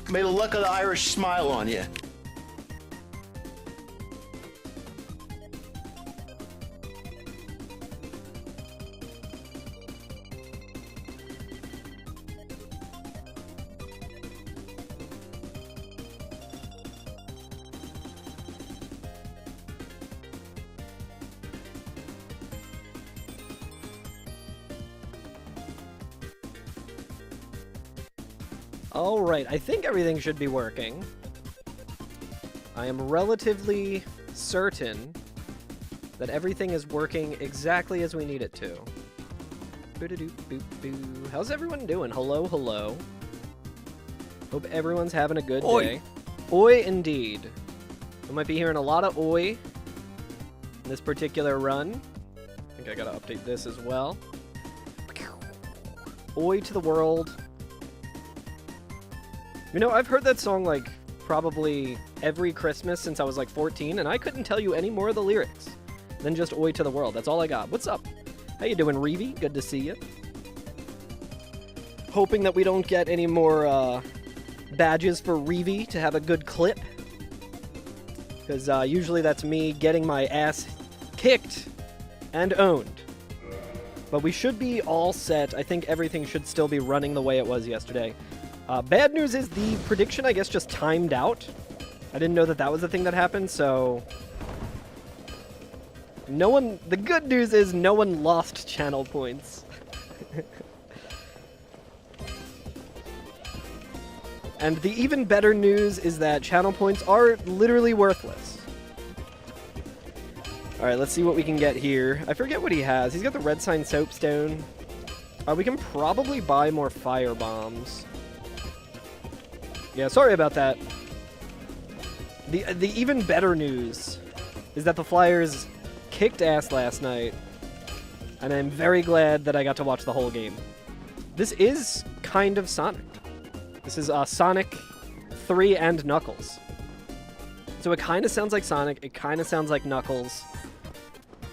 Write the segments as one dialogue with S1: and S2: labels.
S1: May the luck of the Irish smile on you.
S2: Alright, I think everything should be working. I am relatively certain that everything is working exactly as we need it to. Boo-da-doo-boo-boo. How's everyone doing? Hello, hello. Hope everyone's having a good day. Oi, indeed. We might be hearing a lot of oi in this particular run. I think I gotta update this as well. Oi to the world. You know, I've heard that song, like, probably every Christmas since I was, like, 14, and I couldn't tell you any more of the lyrics than just Oi to the world. That's all I got. What's up? How you doing, Reevy? Good to see you. Hoping that we don't get any more, badges for Reevy to have a good clip. Because, usually that's me getting my ass kicked and owned. But we should be all set. I think everything should still be running the way it was yesterday. Bad news is the prediction, I guess, just timed out. I didn't know that that was the thing that happened, so... The good news is no one lost channel points. And the even better news is that channel points are literally worthless. Alright, let's see what we can get here. I forget what he has. He's got the red sign soapstone. We can probably buy more fire bombs. Yeah, sorry about that. The even better news is that the Flyers kicked ass last night, and I'm very glad that I got to watch the whole game. This is kind of Sonic. This is Sonic 3 and Knuckles. So it kind of sounds like Sonic, it kind of sounds like Knuckles,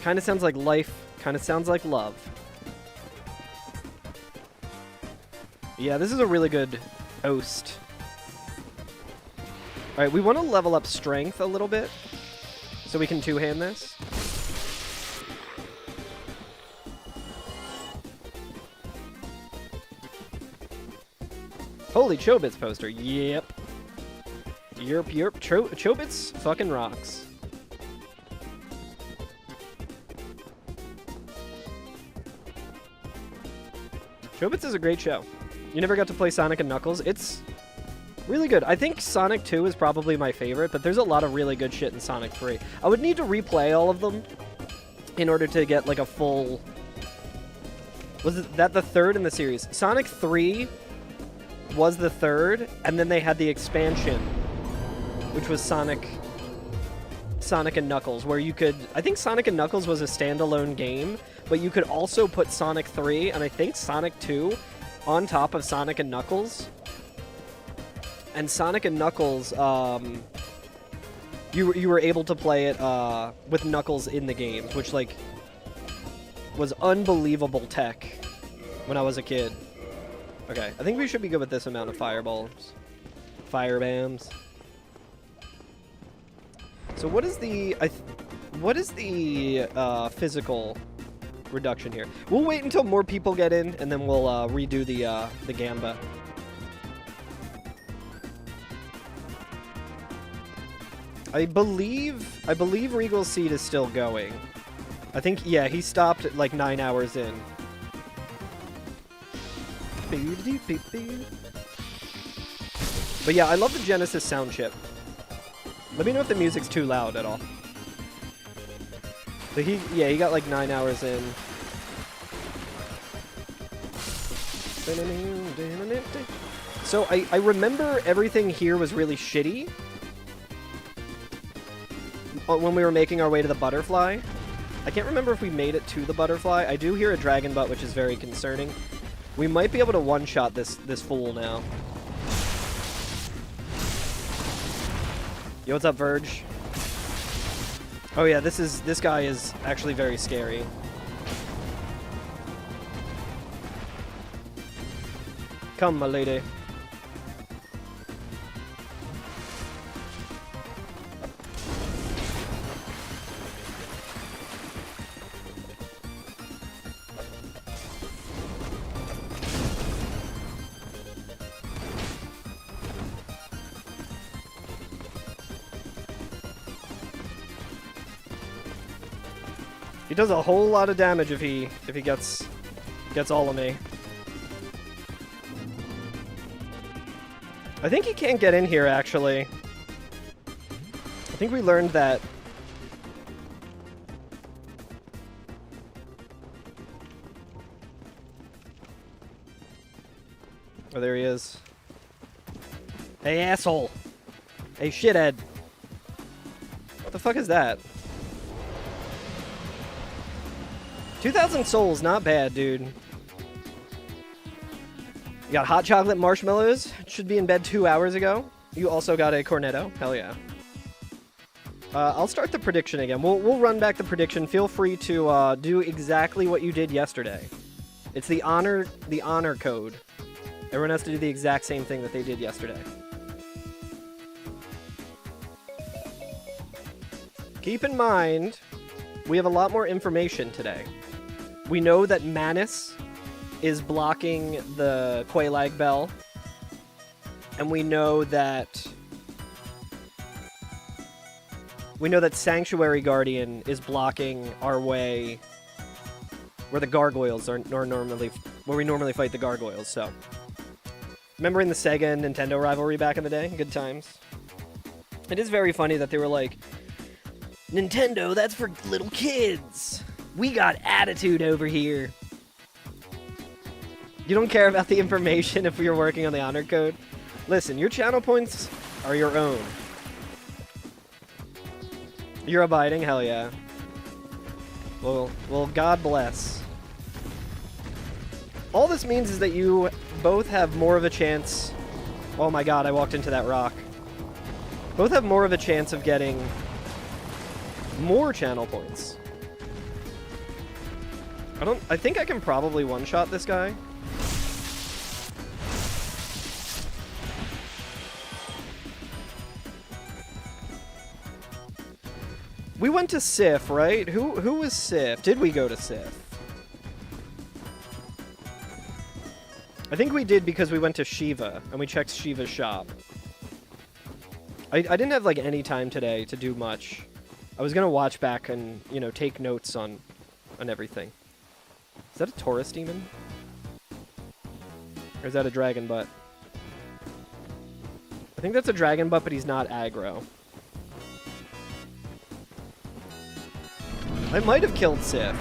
S2: kind of sounds like life, kind of sounds like love. Yeah, this is a really good host. Alright, we want to level up strength a little bit, so we can two-hand this. Holy Chobits poster, yep. Yerp. Chobits fucking rocks. Chobits is a great show. You never got to play Sonic and Knuckles? It's really good. I think Sonic 2 is probably my favorite, but there's a lot of really good shit in Sonic 3. I would need to replay all of them in order to get, like, a full... Was that the third in the series? Sonic 3 was the third, and then they had the expansion, which was Sonic and Knuckles, where you could... I think Sonic and Knuckles was a standalone game, but you could also put Sonic 3, and I think Sonic 2, on top of Sonic and Knuckles. And Sonic and Knuckles, you were able to play it with Knuckles in the games, which, like, was unbelievable tech when I was a kid. Okay, I think we should be good with this amount of fireballs. Fire bams. So what is the physical reduction here? We'll wait until more people get in, and then we'll redo the Gamba. I believe Regal's seed is still going. I think, yeah, he stopped at like 9 hours in. But yeah, I love the Genesis sound chip. Let me know if the music's too loud at all. But he got like 9 hours in. So I remember everything here was really shitty when we were making our way to the butterfly. I can't remember if we made it to the butterfly. I do hear a dragon butt, which is very concerning. We might be able to one-shot this fool now. Yo, what's up, Verge? Oh yeah, this guy is actually very scary. Come, my lady. He does a whole lot of damage if he gets all of me. I think he can't get in here, actually. I think we learned that. Oh, there he is. Hey, asshole! Hey, shithead! What the fuck is that? 2,000 souls, not bad, dude. You got hot chocolate marshmallows. Should be in bed 2 hours ago. You also got a cornetto. Hell yeah. I'll start the prediction again. We'll run back the prediction. Feel free to do exactly what you did yesterday. It's the honor code. Everyone has to do the exact same thing that they did yesterday. Keep in mind, we have a lot more information today. We know that Manus is blocking the Quelaag Bell. And we know that Sanctuary Guardian is blocking our way where the gargoyles are normally, where we normally fight the gargoyles. So, remember in the Sega and Nintendo rivalry back in the day? Good times. It is very funny that they were like, Nintendo, that's for little kids. We got attitude over here. You don't care about the information if you're working on the honor code? Listen, your channel points are your own. You're abiding? Hell yeah. Well, God bless. All this means is that you both have more of a chance... Oh my god, I walked into that rock. Both have more of a chance of getting more channel points. I think I can probably one-shot this guy. We went to Sif, right? Who was Sif? Did we go to Sif? I think we did because we went to Shiva, and we checked Shiva's shop. I didn't have, like, any time today to do much. I was gonna watch back and, you know, take notes on everything. Is that a Taurus demon? Or is that a dragon butt? I think that's a dragon butt, but he's not aggro. I might have killed Sif.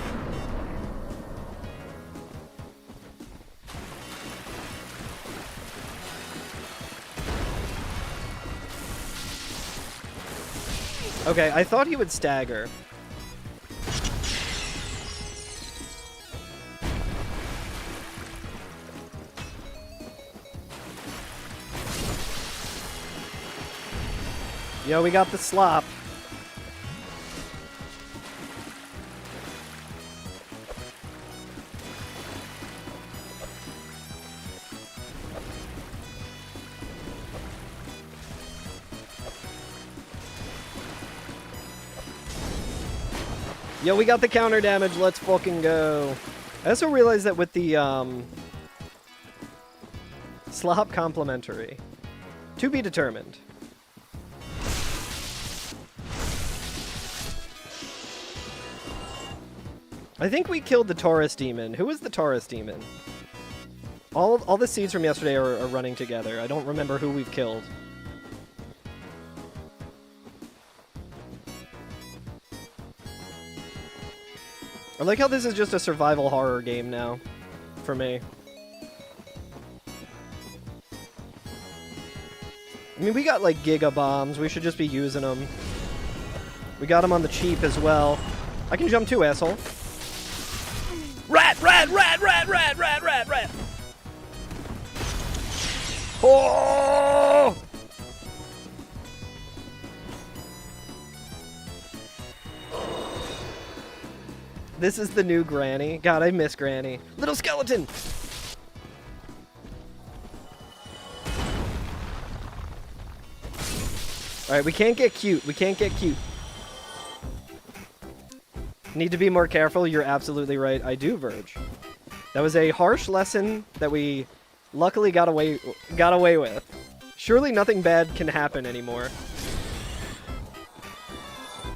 S2: Okay, I thought he would stagger. Yo, we got the Slop. Yo, we got the counter damage. Let's fucking go. I also realized that with the Slop complimentary. To be determined. I think we killed the Taurus demon. Who was the Taurus demon? All the seeds from yesterday are running together. I don't remember who we've killed. I like how this is just a survival horror game now, for me. I mean, we got like Giga Bombs. We should just be using them. We got them on the cheap as well. I can jump too, asshole. Rat, rat, rat, rat, rat, rat, rat, rat. Oh! This is the new Granny. God, I miss Granny. Little skeleton! Alright, we can't get cute. We can't get cute. Need to be more careful. You're absolutely right. I do, Verge. That was a harsh lesson that we luckily got away with. Surely nothing bad can happen anymore.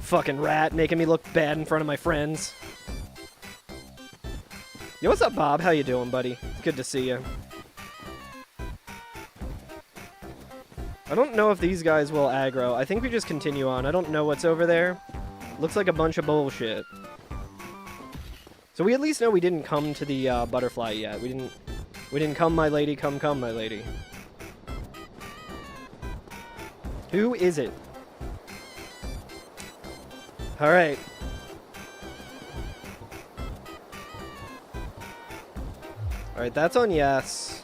S2: Fucking rat making me look bad in front of my friends. Yo, what's up, Bob? How you doing, buddy? Good to see you. I don't know if these guys will aggro. I think we just continue on. I don't know what's over there. Looks like a bunch of bullshit. So we at least know we didn't come to the butterfly yet. We didn't come, my lady. Come, my lady. Who is it? All right. All right, that's on yes.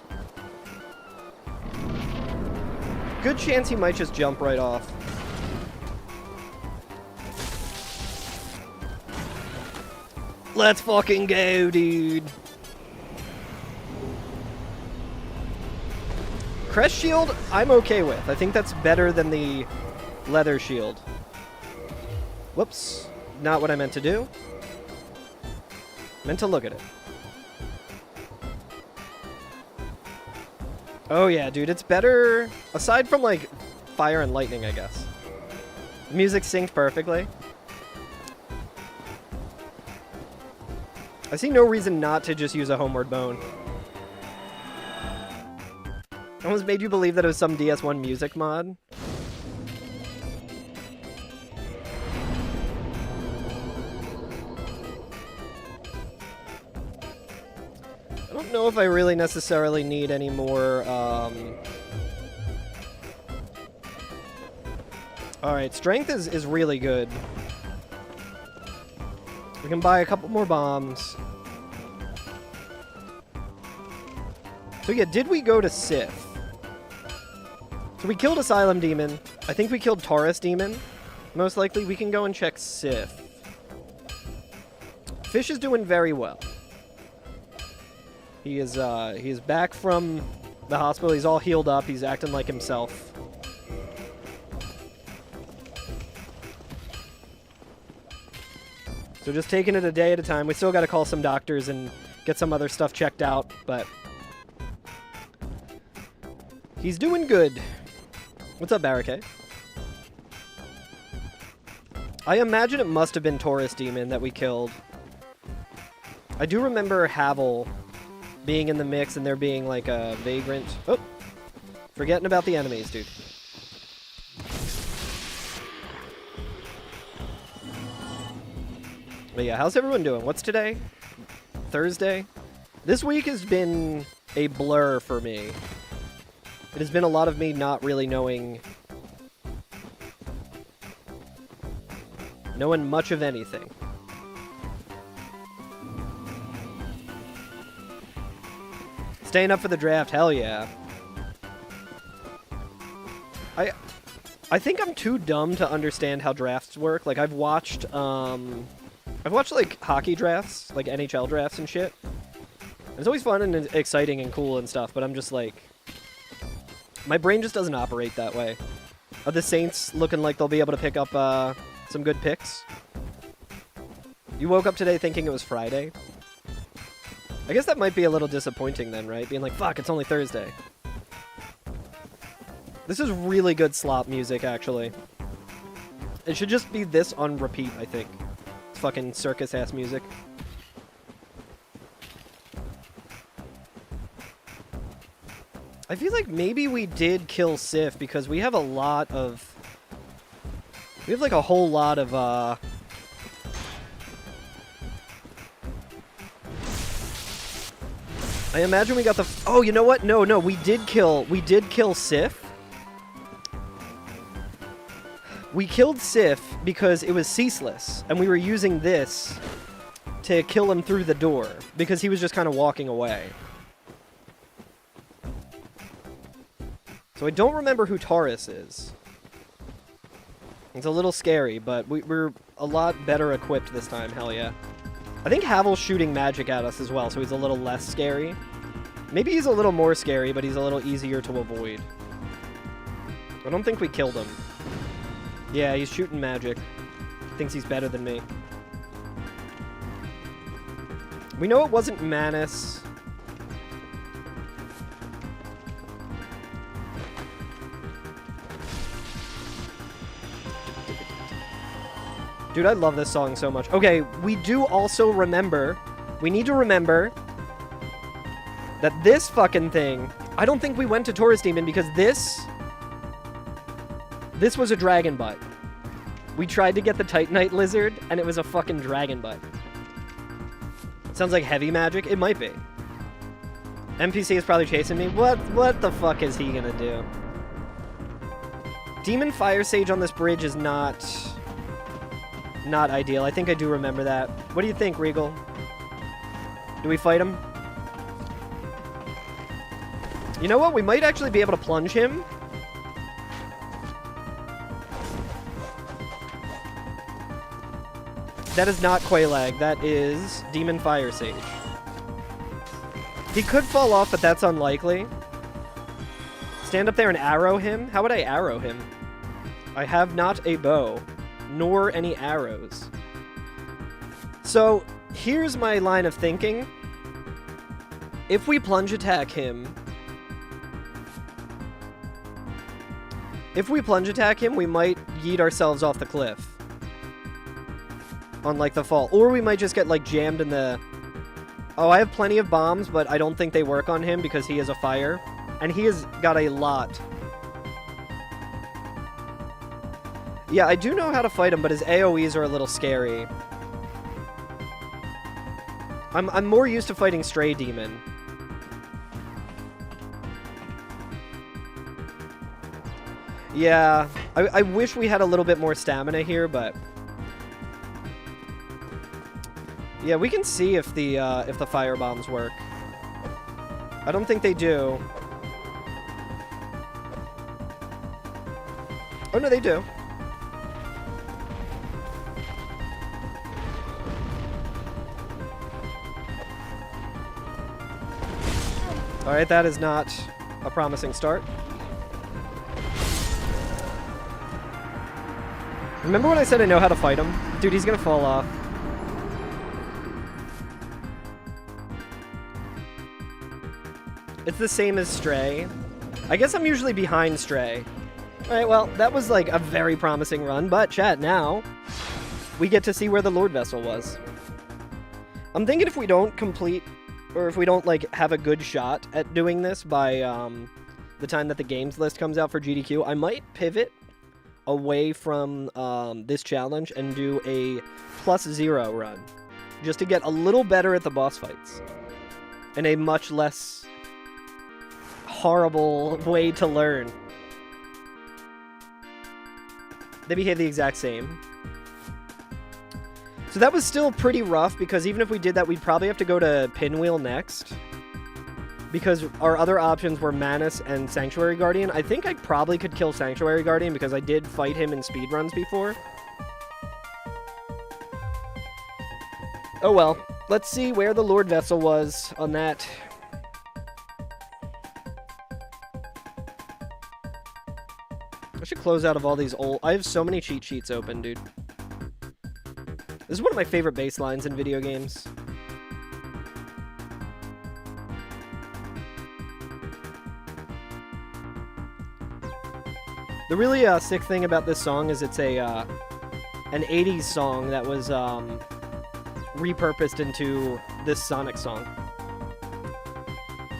S2: Good chance he might just jump right off. Let's fucking go, dude. Crest shield, I'm okay with. I think that's better than the leather shield. Whoops. Not what I meant to do. Meant to look at it. Oh yeah, dude, it's better, aside from, like, fire and lightning, I guess. The music synced perfectly. I see no reason not to just use a homeward bone. Almost made you believe that it was some DS1 music mod. I don't know if I really necessarily need any more, Alright, strength is really good. We can buy a couple more bombs. So yeah, did we go to Sif? So we killed Asylum Demon. I think we killed Taurus Demon. Most likely we can go and check Sif. Fish is doing very well. He is back from the hospital. He's all healed up. He's acting like himself. So just taking it a day at a time. We still got to call some doctors and get some other stuff checked out, but he's doing good. What's up, Barricade? I imagine it must have been Taurus Demon that we killed. I do remember Havel being in the mix and there being like a vagrant. Oh, forgetting about the enemies, dude. But yeah, how's everyone doing? What's today? Thursday? This week has been a blur for me. It has been a lot of me not really knowing much of anything. Staying up for the draft, hell yeah. I think I'm too dumb to understand how drafts work. Like I've watched like hockey drafts, like NHL drafts and shit. It's always fun and exciting and cool and stuff, but I'm just like, my brain just doesn't operate that way. Are the Saints looking like they'll be able to pick up some good picks? You woke up today thinking it was Friday? I guess that might be a little disappointing then, right? Being like, fuck, it's only Thursday. This is really good Slop music, actually. It should just be this on repeat, I think. It's fucking circus-ass music. I feel like maybe we did kill Sif because we have a lot of... We have like a whole lot of, I imagine we got the... Oh, you know what? No, we did kill Sif. We killed Sif because it was ceaseless, and we were using this to kill him through the door because he was just kind of walking away. So I don't remember who Taurus is. It's a little scary, but we're a lot better equipped this time, hell yeah. I think Havel's shooting magic at us as well, so he's a little less scary. Maybe he's a little more scary, but he's a little easier to avoid. I don't think we killed him. Yeah, he's shooting magic. Thinks he's better than me. We know it wasn't Manus. Dude, I love this song so much. Okay, we do also remember... We need to remember that this fucking thing... I don't think we went to Taurus Demon because this was a dragon butt. We tried to get the Titanite Lizard, and it was a fucking dragon butt. Sounds like heavy magic? It might be. NPC is probably chasing me. What the fuck is he gonna do? Demon Fire Sage on this bridge is not ideal. I think I do remember that. What do you think, Regal? Do we fight him? You know what? We might actually be able to plunge him. That is not Quelaag. That is Demon Fire Sage. He could fall off, but that's unlikely. Stand up there and arrow him? How would I arrow him? I have not a bow, nor any arrows. So, here's my line of thinking. If we plunge attack him... we might yeet ourselves off the cliff. On, like, the fall. Or we might just get, like, jammed in the... Oh, I have plenty of bombs, but I don't think they work on him because he is a fire. And he has got a lot. Yeah, I do know how to fight him, but his AoEs are a little scary. I'm more used to fighting Stray Demon. Yeah, I wish we had a little bit more stamina here, but... Yeah, we can see if the fire bombs work. I don't think they do. Oh, no, they do. Alright, that is not a promising start. Remember when I said I know how to fight him? Dude, he's gonna fall off. It's the same as Stray. I guess I'm usually behind Stray. Alright, well, that was like a very promising run, but chat, now we get to see where the Lord Vessel was. I'm thinking if we don't complete, or if we don't like have a good shot at doing this by the time that the games list comes out for GDQ, I might pivot away from this challenge and do a +0 run. Just to get a little better at the boss fights. And a much less horrible way to learn. They behave the exact same. So that was still pretty rough, because even if we did that, we'd probably have to go to Pinwheel next. Because our other options were Manus and Sanctuary Guardian. I think I probably could kill Sanctuary Guardian, because I did fight him in speedruns before. Oh well. Let's see where the Lord Vessel was on that. I should close out of all these old... I have so many cheat sheets open, dude. This is one of my favorite baselines in video games. The really sick thing about this song is it's a an 80s song that was repurposed into this Sonic song.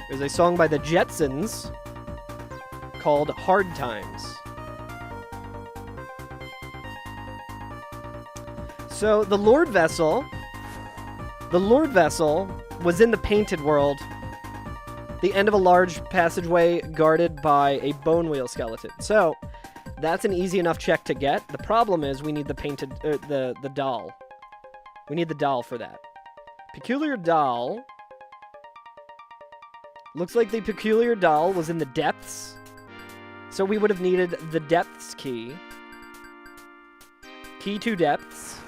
S2: There's a song by the Jetsons called Hard Times. So, the Lord Vessel was in the Painted World, the end of a large passageway guarded by a bone wheel skeleton. So, that's an easy enough check to get. The problem is we need the painted, the doll. We need the doll for that. Peculiar doll. Looks like the peculiar doll was in the depths. So we would have needed the depths key. Key to depths.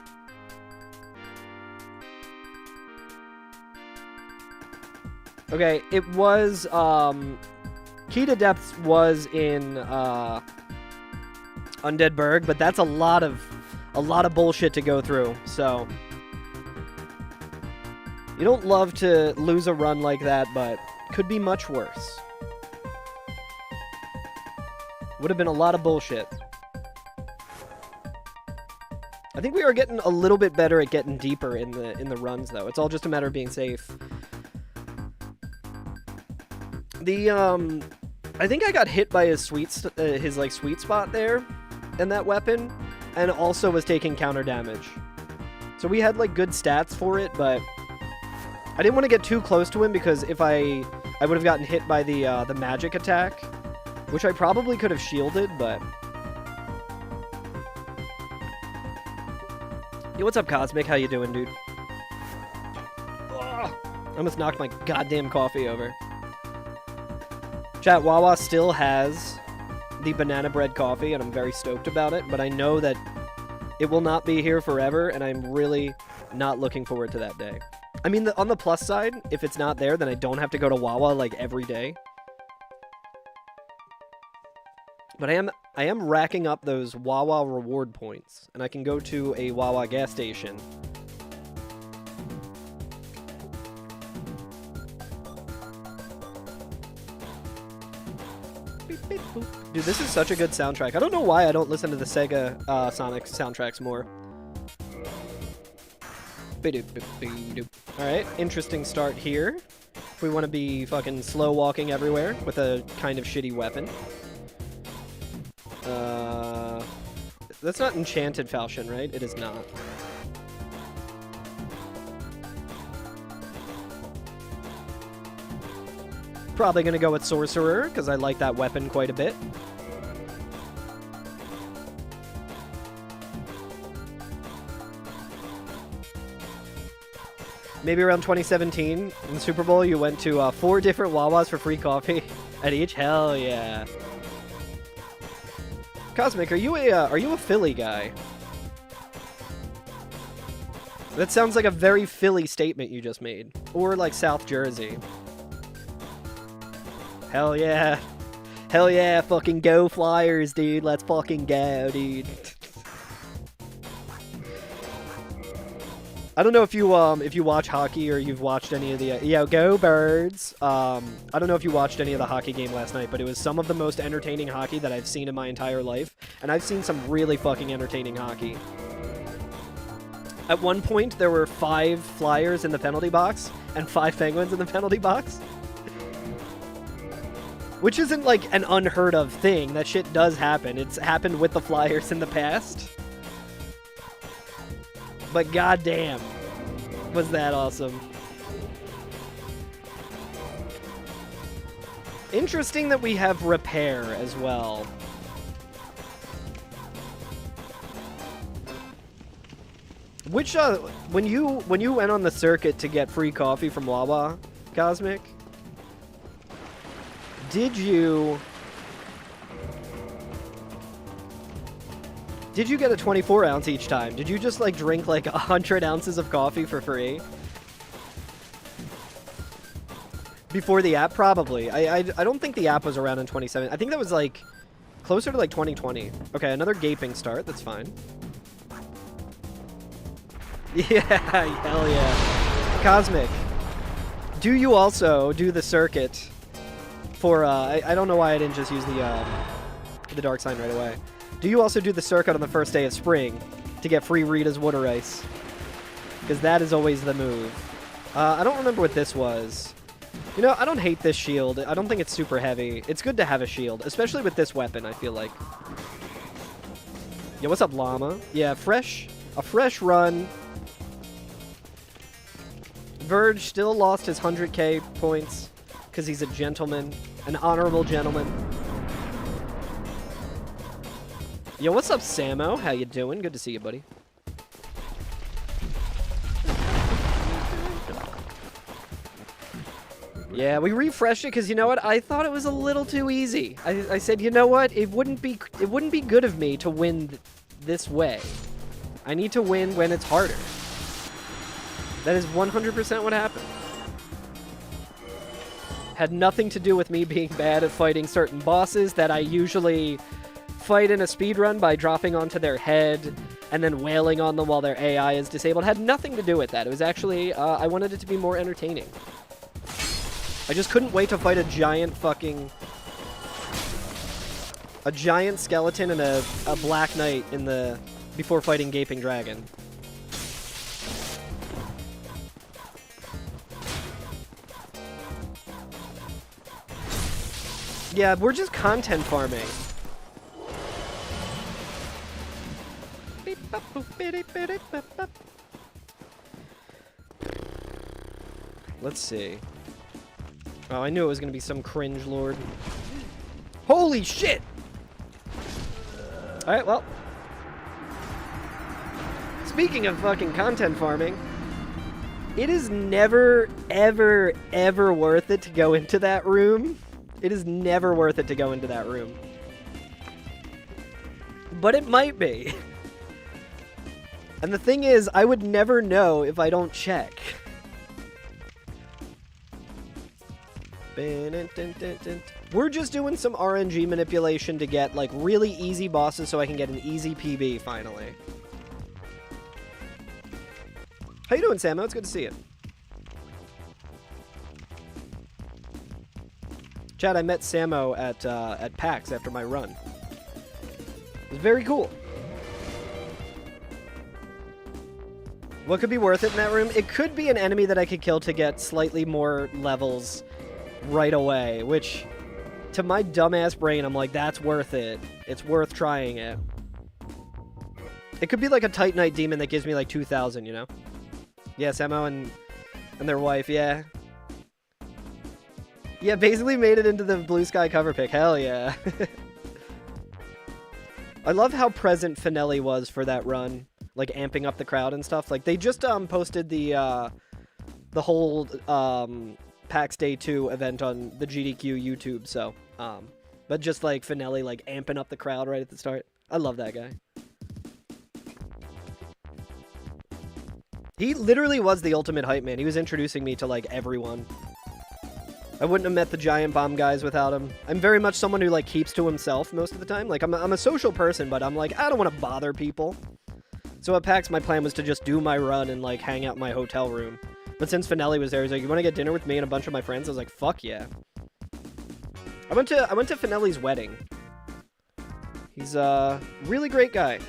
S2: Okay, it was, Key to Depths was in, Undead Burg, but that's a lot of bullshit to go through, so... You don't love to lose a run like that, but could be much worse. Would have been a lot of bullshit. I think we are getting a little bit better at getting deeper in the runs, though. It's all just a matter of being safe. I think I got hit by his his like sweet spot there, in that weapon, and also was taking counter damage. So we had like good stats for it, but I didn't want to get too close to him because if I would have gotten hit by the magic attack, which I probably could have shielded, but. Yo, what's up, Cosmic? How you doing, dude? Ugh, I almost knocked my goddamn coffee over. Chat, Wawa still has the banana bread coffee, and I'm very stoked about it, but I know that it will not be here forever, and I'm really not looking forward to that day. I mean, on the plus side, if it's not there, then I don't have to go to Wawa, like, every day. But I am racking up those Wawa reward points, and I can go to a Wawa gas station. Beep, beep, boop. Dude, this is such a good soundtrack. I don't know why I don't listen to the Sega Sonic soundtracks more. Alright, interesting start here. If we want to be fucking slow walking everywhere with a kind of shitty weapon. That's not Enchanted Falchion, right? It is not. Probably gonna go with Sorcerer, because I like that weapon quite a bit. Maybe around 2017, in the Super Bowl, you went to 4 different Wawas for free coffee at each? Hell yeah. Cosmic, are you a Philly guy? That sounds like a very Philly statement you just made. Or like South Jersey. Hell yeah. Hell yeah, fucking go Flyers, dude. Let's fucking go, dude. I don't know if you watch hockey or you've watched any of the yo, go Birds. I don't know if you watched any of the hockey game last night, but it was some of the most entertaining hockey that I've seen in my entire life, and I've seen some really fucking entertaining hockey. At one point, there were 5 Flyers in the penalty box and 5 Penguins in the penalty box. Which isn't like an unheard of thing. That shit does happen. It's happened with the Flyers in the past. But goddamn, was that awesome. Interesting that we have repair as well. Which when you went on the circuit to get free coffee from Wawa, Cosmic, did you get a 24 ounce each time? Did you just like drink like 100 ounces of coffee for free? Before the app, probably. I don't think the app was around in 2017. I think that was like closer to like 2020. Okay, another gaping start. That's fine. Yeah, hell yeah. Cosmic, do you also do the circuit for, I don't know why I didn't just use the dark sign right away. Do you also do the circuit on the first day of spring to get free Rita's water ice? Because that is always the move. I don't remember what this was. You know, I don't hate this shield. I don't think it's super heavy. It's good to have a shield, especially with this weapon, I feel like. Yeah, what's up, Llama? Yeah, a fresh run. Verge still lost his 100k points because he's a gentleman, an honorable gentleman. Yo, what's up, Samo? How you doing? Good to see you, buddy. Yeah, we refreshed it because you know what? I thought it was a little too easy. I said, you know what? It wouldn't be good of me to win this way. I need to win when it's harder. That is 100% what happened. Had nothing to do with me being bad at fighting certain bosses that I usually fight in a speedrun by dropping onto their head and then wailing on them while their AI is disabled. Had nothing to do with that. It was actually, I wanted it to be more entertaining. I just couldn't wait to fight a giant skeleton and a black knight before fighting Gaping Dragon. Yeah, we're just content farming. Let's see. Oh, I knew it was gonna be some cringe lord. Holy shit! Alright, well. Speaking of fucking content farming, it is never, ever, ever worth it to go into that room. It is never worth it to go into that room. But it might be. And the thing is, I would never know if I don't check. We're just doing some RNG manipulation to get, like, really easy bosses so I can get an easy PB, finally. How you doing, Samo? It's good to see you. Chad, I met Samo at PAX after my run. It was very cool. What could be worth it in that room? It could be an enemy that I could kill to get slightly more levels right away, which, to my dumbass brain, I'm like, that's worth it. It's worth trying it. It could be like a Titanite demon that gives me like 2,000, you know? Yeah, Samo and their wife, yeah. Yeah, basically made it into the Blue Sky cover pick. Hell yeah. I love how present Finelli was for that run. Like, amping up the crowd and stuff. Like, they just posted the whole PAX Day 2 event on the GDQ YouTube, so, but just, like, Finelli, like, amping up the crowd right at the start. I love that guy. He literally was the ultimate hype man. He was introducing me to, like, everyone. I wouldn't have met the Giant Bomb guys without him. I'm very much someone who, like, keeps to himself most of the time. Like, I'm a social person, but I'm like, I don't want to bother people. So at PAX, my plan was to just do my run and, like, hang out in my hotel room. But since Finelli was there, he's like, you want to get dinner with me and a bunch of my friends? I was like, fuck yeah. I went to Finelli's wedding. He's a really great guy.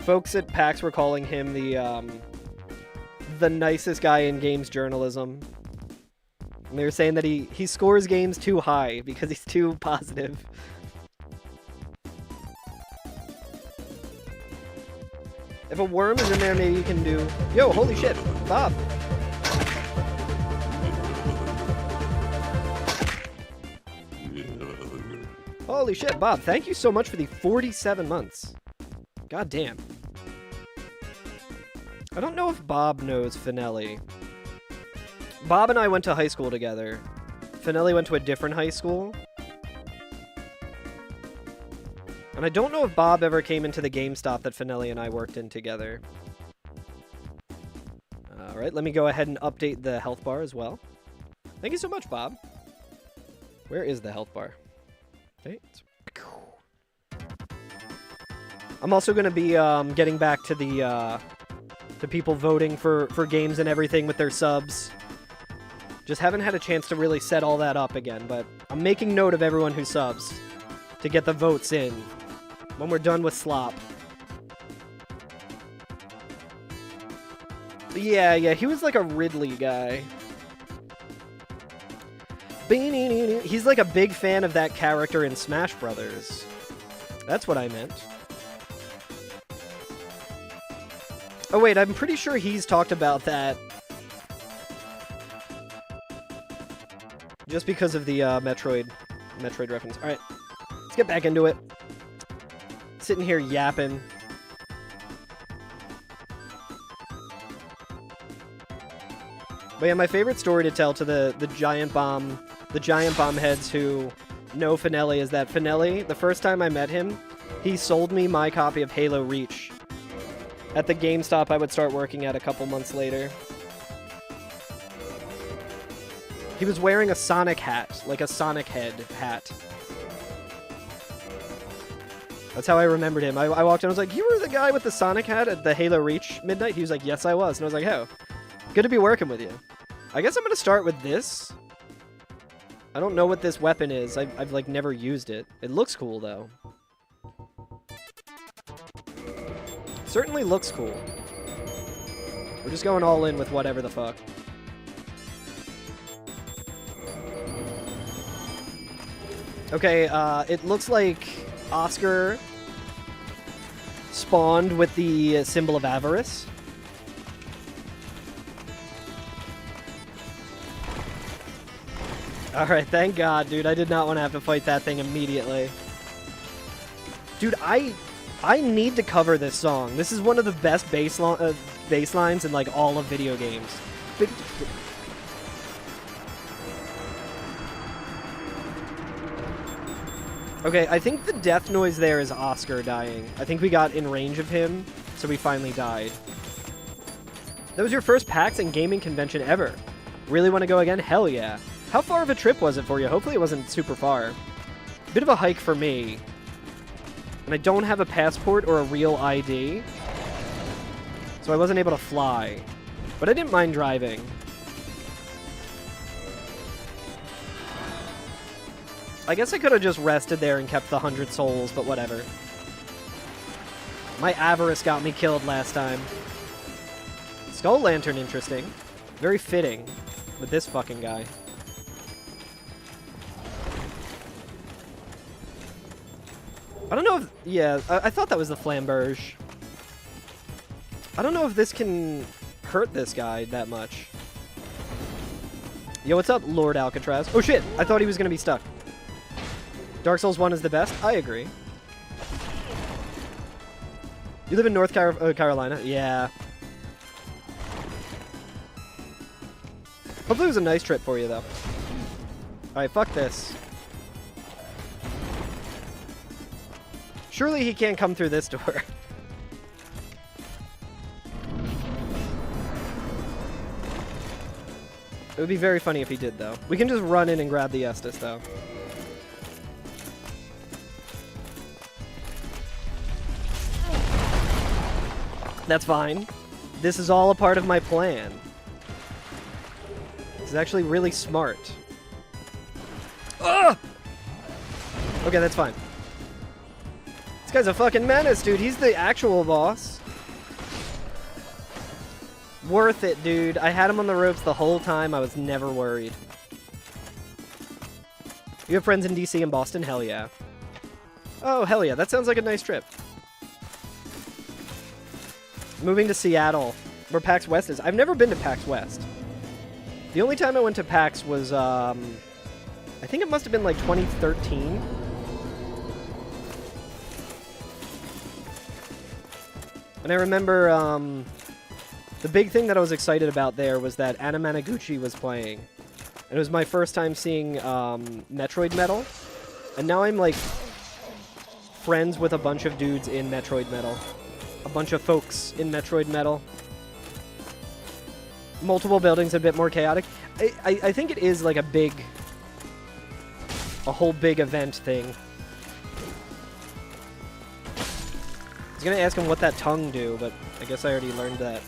S2: Folks at PAX were calling him the nicest guy in games journalism. And they were saying that he scores games too high because he's too positive. If a worm is in there, maybe you can do... Yo, holy shit, Bob. Holy shit, Bob, thank you so much for the 47 months. God damn. I don't know if Bob knows Finelli. Bob and I went to high school together. Finelli went to a different high school. And I don't know if Bob ever came into the GameStop that Finelli and I worked in together. Alright, let me go ahead and update the health bar as well. Thank you so much, Bob. Where is the health bar? Okay. I'm also going to be getting back to the people voting for games and everything with their subs. Just haven't had a chance to really set all that up again, but I'm making note of everyone who subs to get the votes in when we're done with Slop. Yeah, he was like a Ridley guy. He's like a big fan of that character in Smash Brothers. That's what I meant. Oh wait, I'm pretty sure he's talked about that. Just because of the Metroid reference. Alright, let's get back into it. Sitting here yapping. But yeah, my favorite story to tell to the Giant Bomb heads who know Finelli is that Finelli, the first time I met him, he sold me my copy of Halo Reach at the GameStop I would start working at a couple months later. He was wearing a Sonic hat, like a Sonic head hat. That's how I remembered him. I walked in, I was like, you were the guy with the Sonic hat at the Halo Reach midnight? He was like, yes, I was. And I was like, oh, good to be working with you. I guess I'm going to start with this. I don't know what this weapon is. I've like, never used it. It looks cool, though. Certainly looks cool. We're just going all in with whatever the fuck. Okay, it looks like Oscar spawned with the symbol of avarice. Alright, thank God, dude. I did not want to have to fight that thing immediately. Dude, I need to cover this song. This is one of the best bass lines in, like, all of video games. Okay, I think the death noise there is Oscar dying. I think we got in range of him, so we finally died. That was your first PAX and gaming convention ever. Really want to go again? Hell yeah. How far of a trip was it for you? Hopefully it wasn't super far. Bit of a hike for me. And I don't have a passport or a real ID. So I wasn't able to fly. But I didn't mind driving. I guess I could have just rested there and kept the 100 souls, but whatever. My avarice got me killed last time. Skull Lantern, interesting. Very fitting with this fucking guy. I don't know if... Yeah, I thought that was the Flamberge. I don't know if this can hurt this guy that much. Yo, what's up, Lord Alcatraz? Oh, shit! I thought he was gonna be stuck. Dark Souls 1 is the best? I agree. You live in North Carolina? Yeah. Hopefully it was a nice trip for you, though. Alright, fuck this. Surely he can't come through this door. It would be very funny if he did, though. We can just run in and grab the Estus, though. That's fine. This is all a part of my plan. This is actually really smart. Ugh! Okay, that's fine. This guy's a fucking menace, dude. He's the actual boss. Worth it, dude. I had him on the ropes the whole time. I was never worried. You have friends in DC and Boston? Hell yeah. Oh, hell yeah. That sounds like a nice trip. Moving to Seattle, where PAX West is. I've never been to PAX West. The only time I went to PAX was, I think it must have been like 2013. And I remember, the big thing that I was excited about there was that Anna Managuchi was playing. And it was my first time seeing, Metroid Metal. And now I'm, like, friends with a bunch of dudes in Metroid Metal. A bunch of folks in Metroid Metal. Multiple buildings, a bit more chaotic. I think it is like a whole big event thing. I was gonna ask him what that tongue do, but I guess I already learned that.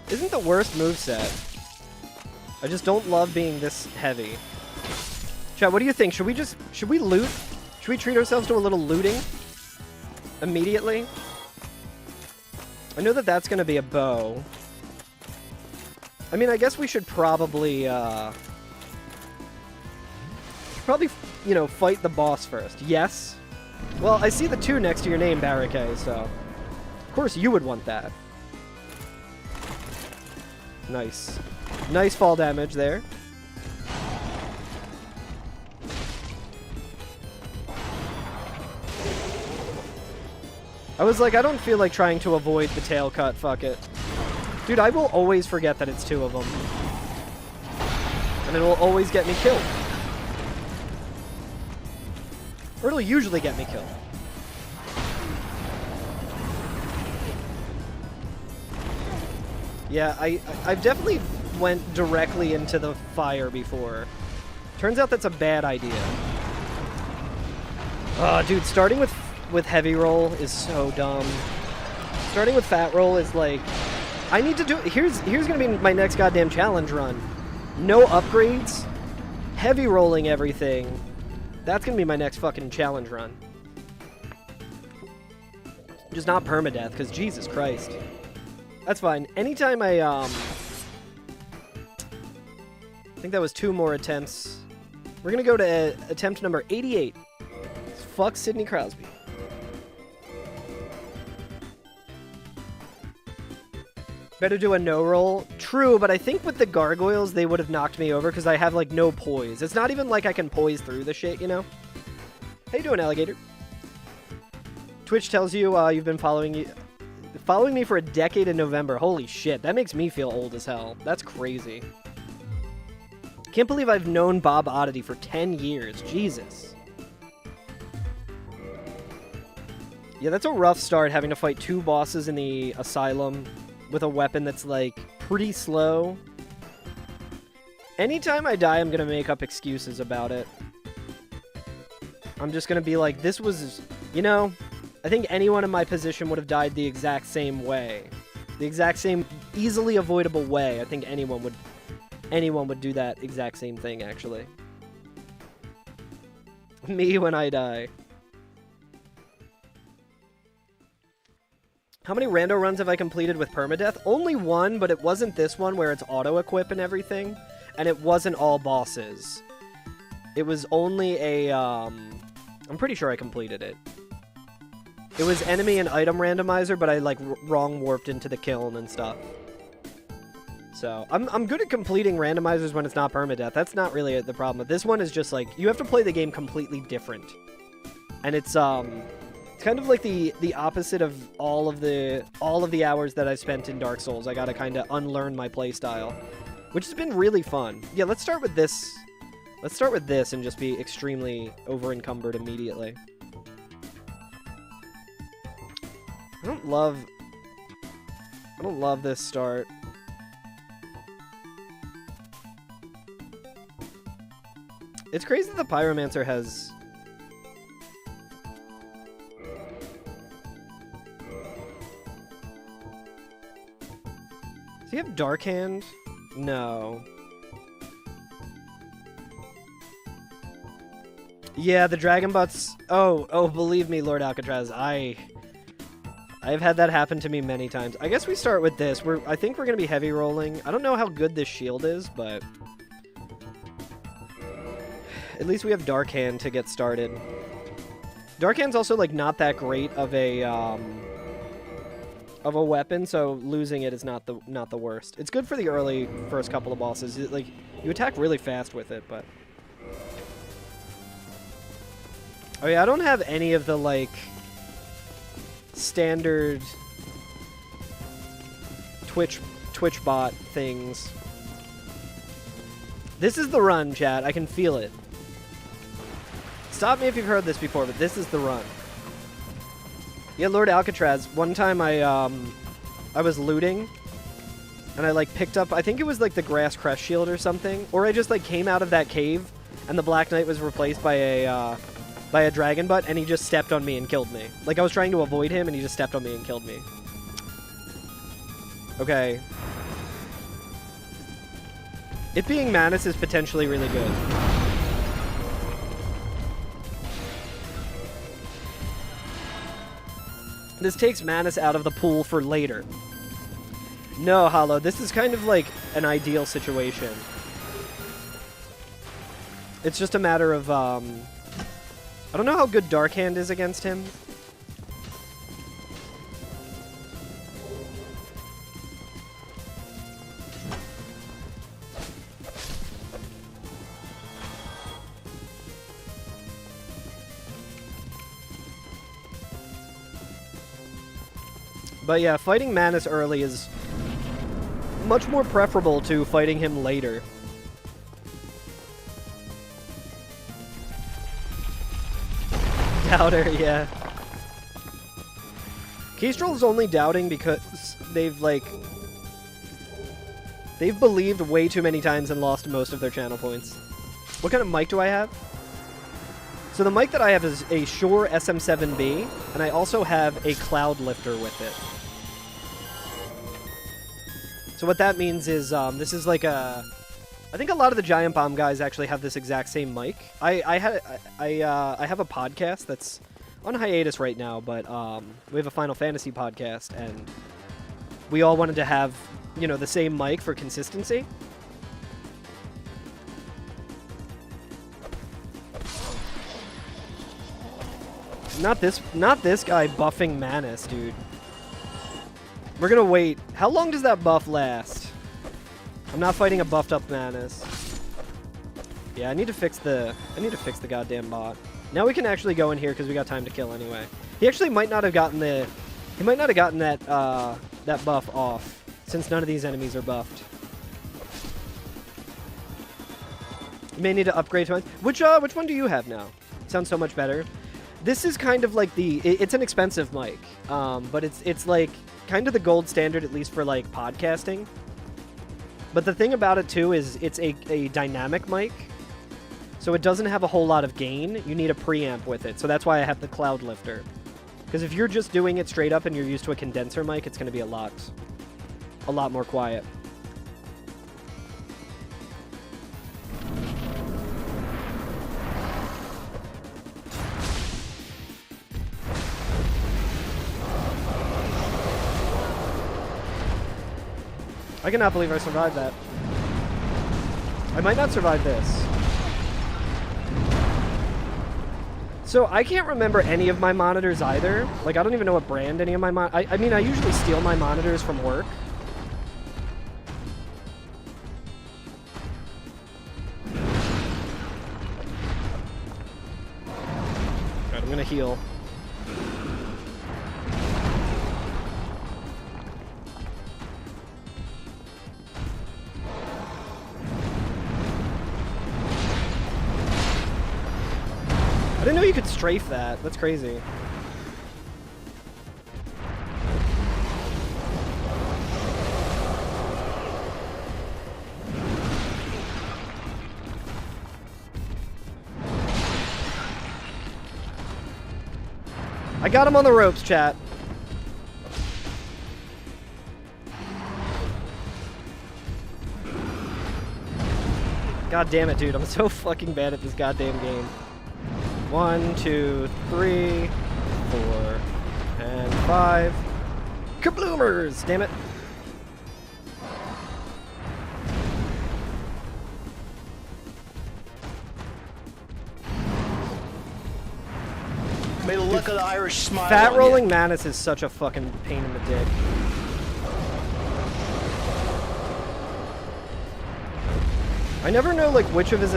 S2: Isn't the worst moveset. I just don't love being this heavy. Chat, what do you think? Should we loot? Should we treat ourselves to a little looting? Immediately? I know that that's gonna be a bow. I mean, I guess we should probably, you know, fight the boss first. Yes? Well, I see the 2 next to your name, Barricade, so... Of course you would want that. Nice. Nice fall damage there. I was like, I don't feel like trying to avoid the tail cut. Fuck it. Dude, I will always forget that it's 2 of them. And it will always get me killed. Or it'll usually get me killed. Yeah, I've definitely went directly into the fire before. Turns out that's a bad idea. Oh, dude, starting with heavy roll is so dumb. Starting with fat roll is like... I need to do... Here's gonna be my next goddamn challenge run. No upgrades. Heavy rolling everything. That's gonna be my next fucking challenge run. Just not permadeath, because Jesus Christ. That's fine. Anytime I think that was 2 more attempts. We're gonna go to attempt number 88. Fuck Sidney Crosby. Better do a no roll. True, but I think with the gargoyles, they would have knocked me over because I have, like, no poise. It's not even like I can poise through the shit, you know? How you doing, alligator? Twitch tells you you've been following me for a decade in November. Holy shit, that makes me feel old as hell. That's crazy. Can't believe I've known Bob Oddity for 10 years. Jesus. Yeah, that's a rough start, having to fight 2 bosses in the asylum with a weapon that's, like, pretty slow. Anytime I die, I'm gonna make up excuses about it. I'm just gonna be like, this was, you know, I think anyone in my position would have died the exact same way. The exact same, easily avoidable way. I think anyone would do that exact same thing, actually. Me when I die. How many rando runs have I completed with permadeath? Only 1, but it wasn't this one where it's auto-equip and everything. And it wasn't all bosses. It was only a, I'm pretty sure I completed it. It was enemy and item randomizer, but I, like, wrong warped into the kiln and stuff. So, I'm good at completing randomizers when it's not permadeath. That's not really the problem. But this one is just, like, you have to play the game completely different. And it's kind of like the opposite of all of the hours that I spent in Dark Souls. I gotta kind of unlearn my playstyle, which has been really fun. Yeah, let's start with this. Let's start with this and just be extremely over-encumbered immediately. I don't love this start. It's crazy that the Pyromancer has... Does he have Dark Hand? No. Yeah, the Dragon Butts... Oh, believe me, Lord Alcatraz, I've had that happen to me many times. I guess we start with this. I think we're going to be heavy rolling. I don't know how good this shield is, but... At least we have Dark Hand to get started. Dark Hand's also, like, not that great of a weapon, so losing it is not the worst. It's good for the early first couple of bosses. Like, you attack really fast with it, but... Oh yeah, I don't have any of the, like, standard Twitch bot things. This is the run, chat. I can feel it. Stop me if you've heard this before, but this is the run. Yeah, Lord Alcatraz. One time I was looting, and I, like, picked up, I think it was, like, the Grass Crest Shield or something, or I just, like, came out of that cave, and the Black Knight was replaced by a Dragon Butt, and he just stepped on me and killed me. Like, I was trying to avoid him, and he just stepped on me and killed me. Okay. It being Manus is potentially really good. This takes Manus out of the pool for later. No, Hollow, this is kind of like an ideal situation. It's just a matter of, I don't know how good Dark Hand is against him. But yeah, fighting Manus early is much more preferable to fighting him later. Doubter, yeah. Kestrel is only doubting because they've believed way too many times and lost most of their channel points. What kind of mic do I have? So the mic that I have is a Shure SM7B, and I also have a Cloud Lifter with it. So what that means is, this is like a... I think a lot of the Giant Bomb guys actually have this exact same mic. I have a podcast that's on hiatus right now, but we have a Final Fantasy podcast, and we all wanted to have, you know, the same mic for consistency. Not this guy buffing Manus, dude. We're gonna wait. How long does that buff last? I'm not fighting a buffed up Manus. Yeah, I need to fix the goddamn bot. Now we can actually go in here because we got time to kill anyway. He actually might not have gotten that that buff off, since none of these enemies are buffed. You may need to upgrade to which one do you have now? Sounds so much better. This is kind of like it's an expensive mic, but it's like kind of the gold standard, at least for like podcasting. But the thing about it too is it's a dynamic mic, so it doesn't have a whole lot of gain. You need a preamp with it, so that's why I have the cloud lifter. Because if you're just doing it straight up and you're used to a condenser mic, it's going to be a lot more quiet. I cannot believe I survived that. I might not survive this. So I can't remember any of my monitors either. Like, I don't even know what brand any of my I mean, I usually steal my monitors from work. Alright, I'm gonna heal. I didn't know you could strafe that. That's crazy. I got him on the ropes, chat. God damn it, dude. I'm so fucking bad at this goddamn game. 1, 2, 3, 4, and 5. Kabloomers! Damn it.
S1: May the look of the Irish smile.
S2: Fat
S1: on
S2: rolling
S1: you.
S2: Manus is such a fucking pain in the dick. I never know, like, which of his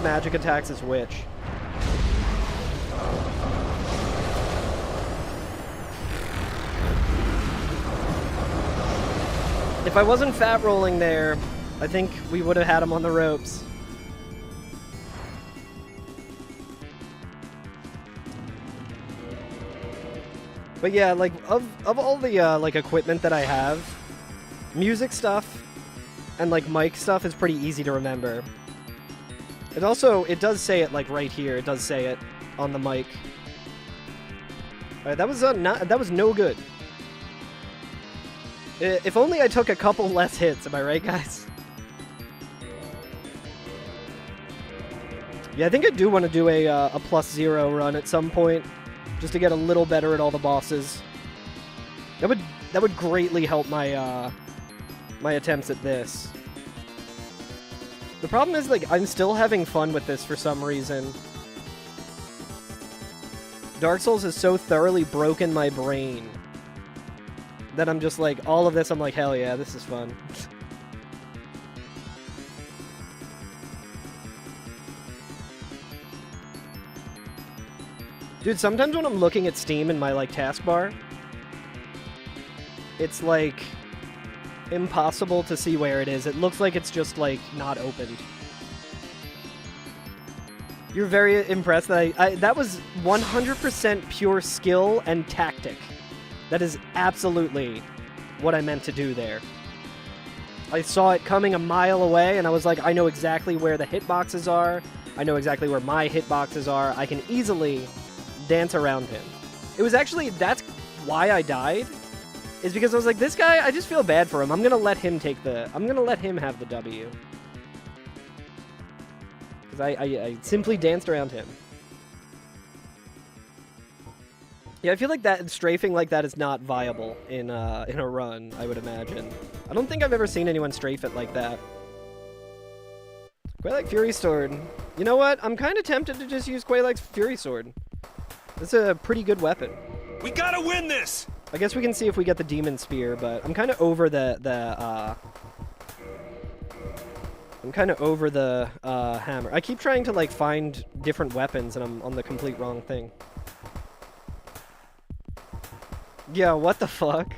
S2: magic attacks is which. If I wasn't fat rolling there, I think we would have had him on the ropes. But yeah, like, of all the, like, equipment that I have, music stuff and, like, mic stuff is pretty easy to remember. It also, it does say it, like, right here. It does say it on the mic. Alright, that was no good. If only I took a couple less hits, am I right, guys? Yeah, I think I do want to do a +0 run at some point, just to get a little better at all the bosses. That would greatly help my my attempts at this. The problem is, like, I'm still having fun with this for some reason. Dark Souls has so thoroughly broken my brain that I'm just like, all of this, I'm like, hell yeah, this is fun. Dude, sometimes when I'm looking at Steam in my, like, taskbar, it's, like, impossible to see where it is. It looks like it's just, like, not opened. You're very impressed that that was 100% pure skill and tactic. That is absolutely what I meant to do there. I saw it coming a mile away, and I was like, I know exactly where the hitboxes are. I know exactly where my hitboxes are. I can easily dance around him. It was actually, that's why I died, is because I was like, this guy, I just feel bad for him. I'm gonna let him have the W. Because I simply danced around him. Yeah, I feel like that strafing like that is not viable in a run, I would imagine. I don't think I've ever seen anyone strafe it like that. Quelaag's Fury Sword. You know what? I'm kind of tempted to just use Quelaag's Fury Sword. It's a pretty good weapon.
S3: We gotta win this!
S2: I guess we can see if we get the Demon Spear, but I'm kind of over the hammer. I keep trying to like find different weapons and I'm on the complete wrong thing. Yeah, what the fuck?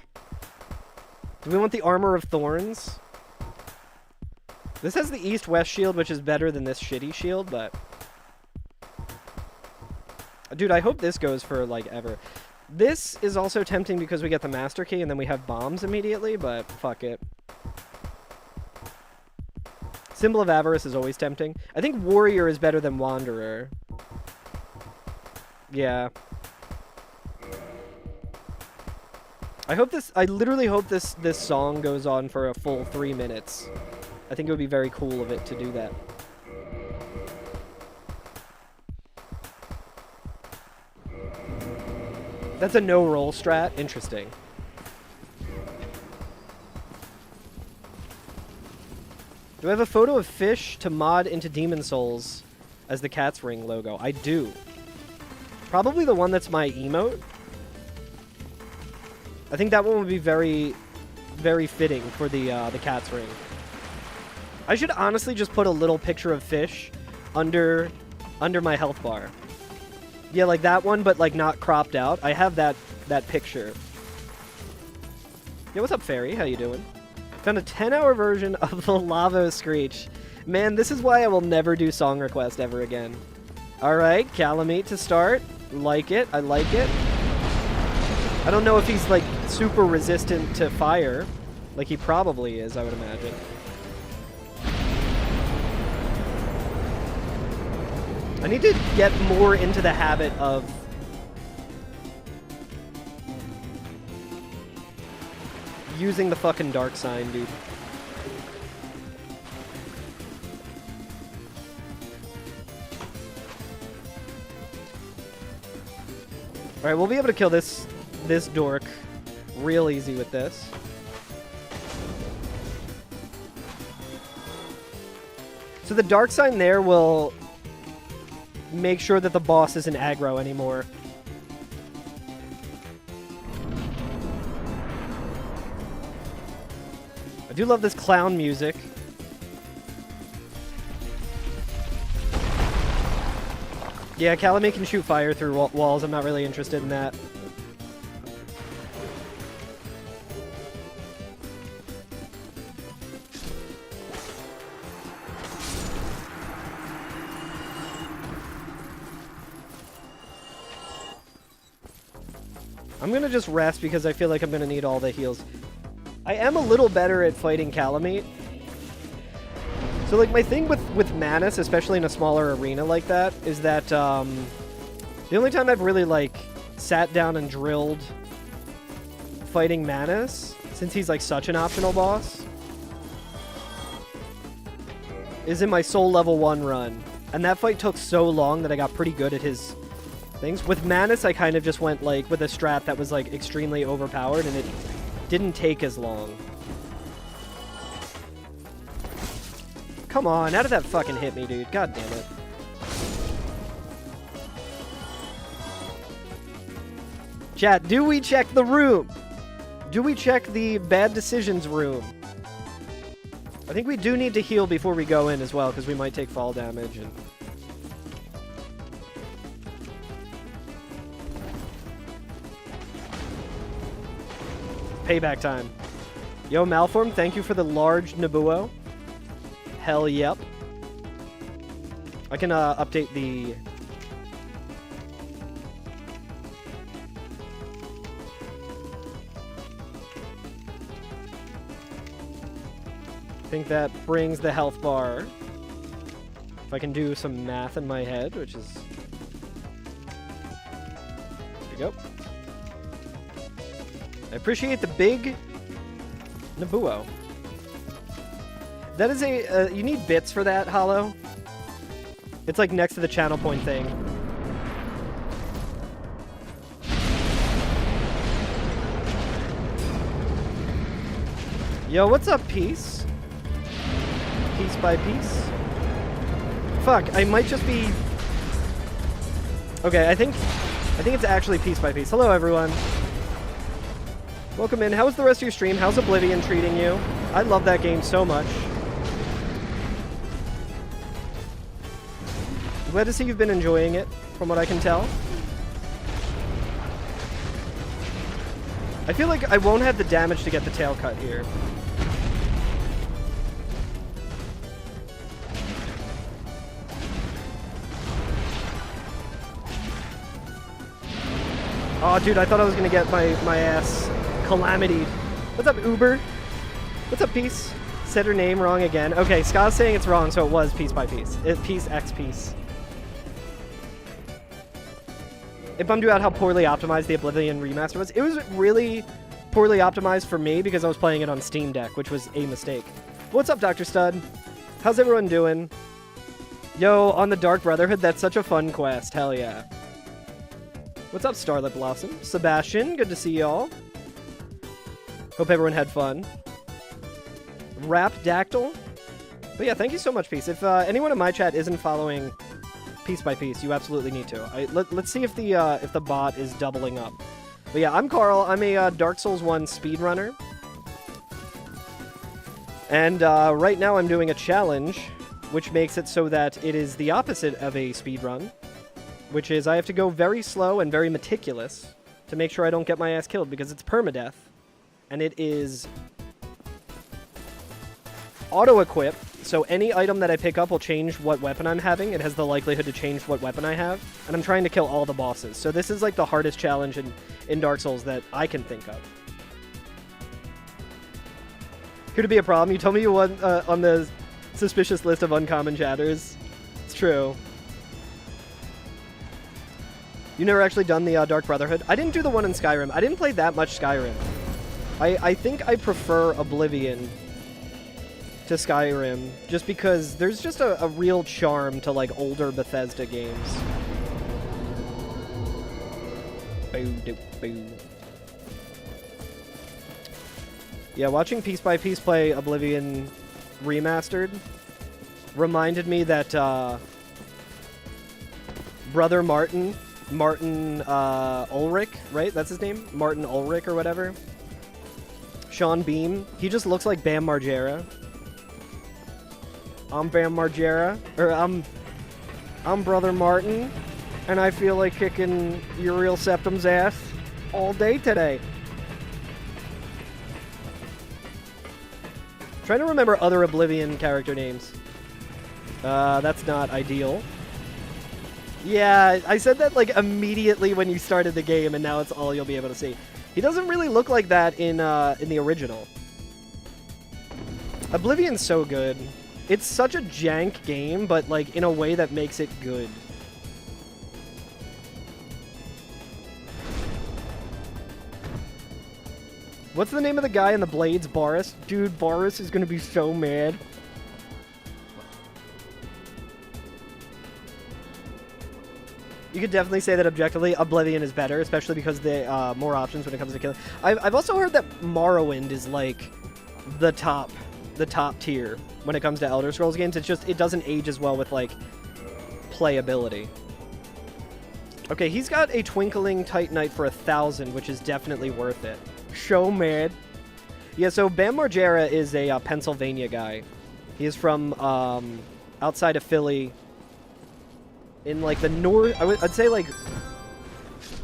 S2: Do we want the Armor of Thorns? This has the East-West shield, which is better than this shitty shield, but... Dude, I hope this goes for, like, ever. This is also tempting because we get the Master Key and then we have bombs immediately, but fuck it. Symbol of Avarice is always tempting. I think Warrior is better than Wanderer. Yeah. I literally hope this song goes on for a full 3 minutes. I think it would be very cool of it to do that. That's a no-roll strat? Interesting. Do I have a photo of fish to mod into Demon Souls as the Cat's Ring logo? I do. Probably the one that's my emote. I think that one would be very, very fitting for the Cat's Ring. I should honestly just put a little picture of fish under my health bar. Yeah, like that one, but like not cropped out. I have that picture. Yeah, what's up, Fairy? How you doing? Found a 10-hour version of the Lavo Screech. Man, this is why I will never do Song Request ever again. All right, Calamite to start. Like it. I like it. I don't know if he's like super resistant to fire. Like he probably is, I would imagine. I need to get more into the habit of using the fucking dark sign, dude. Alright, we'll be able to kill this dork real easy with this. So the dark sign there will make sure that the boss isn't aggro anymore. I do love this clown music. Yeah, Calamite can shoot fire through walls. I'm not really interested in that. I'm gonna just rest because I feel like I'm gonna need all the heals. I am a little better at fighting Calamite. So like my thing with Manus, especially in a smaller arena like that, is that the only time I've really like sat down and drilled fighting Manus, since he's like such an optional boss, is in my Soul Level 1 run. And that fight took so long that I got pretty good at his things. With Manus, I kind of just went like with a strat that was like extremely overpowered, and it didn't take as long. Come on, how did that fucking hit me, dude? God damn it. Chat, do we check the room? Do we check the bad decisions room? I think we do need to heal before we go in as well, because we might take fall damage and... Payback time. Yo, Malform, thank you for the large Nabuo. Hell yep. I can update the... I think that brings the health bar. If I can do some math in my head, which is... There we go. I appreciate the big Nabuo. That is a... you need bits for that, Hollow. It's like next to the channel point thing. Yo, what's up, Peace? Piece by piece. Fuck, I might just be... Okay, I think it's actually piece by piece. Hello, everyone. Welcome in. How's the rest of your stream? How's Oblivion treating you? I love that game so much. Glad to see you've been enjoying it, from what I can tell. I feel like I won't have the damage to get the tail cut here. Oh, dude, I thought I was gonna get my ass calamity. What's up, Uber? What's up, Peace? Said her name wrong again. Okay, Scott's saying it's wrong, so it was piece by piece. Piece X piece. It bummed you out how poorly optimized the Oblivion remaster was. It was really poorly optimized for me because I was playing it on Steam Deck, which was a mistake. What's up, Dr. Stud? How's everyone doing? Yo, on the Dark Brotherhood, that's such a fun quest. Hell yeah. What's up, Starlit Blossom? Sebastian, good to see y'all. Hope everyone had fun. Rapdactyl? But yeah, thank you so much, Peace. If anyone in my chat isn't following Piece by Piece, you absolutely need to. Let's see if the bot is doubling up. But yeah, I'm Carl. I'm a Dark Souls 1 speedrunner. And right now I'm doing a challenge, which makes it so that it is the opposite of a speedrun, which is I have to go very slow and very meticulous to make sure I don't get my ass killed, because it's permadeath, and it is auto-equip, so any item that I pick up will change what weapon I'm having. It has the likelihood to change what weapon I have, and I'm trying to kill all the bosses. So this is like the hardest challenge in Dark Souls that I can think of. Could it be a problem? You told me you won on the suspicious list of uncommon chatters. It's true. You never actually done the Dark Brotherhood? I didn't do the one in Skyrim. I didn't play that much Skyrim. I think I prefer Oblivion to Skyrim, just because there's just a real charm to like older Bethesda games. Boo, doo, boo. Yeah, watching Piece by Piece play Oblivion Remastered reminded me that Brother Martin Ulrich, right? That's his name? Martin Ulrich or whatever. Sean Bean. He just looks like Bam Margera. I'm Bam Margera, or I'm Brother Martin, and I feel like kicking Uriel Septum's ass all day today. Trying to remember other Oblivion character names. That's not ideal. Yeah, I said that like immediately when you started the game, and now it's all you'll be able to see. He doesn't really look like that in the original. Oblivion's so good. It's such a jank game, but like in a way that makes it good. What's the name of the guy in the Blades? Boris? Dude, Boris is gonna be so mad. You could definitely say that objectively, Oblivion is better, especially because the more options when it comes to killing. I've also heard that Morrowind is like the top tier when it comes to Elder Scrolls games. It's just, it doesn't age as well with like playability. Okay, he's got a Twinkling Titanite for 1,000, which is definitely worth it. So mad. Yeah, so Bam Margera is a Pennsylvania guy. He is from outside of Philly, in like the north. I'd say like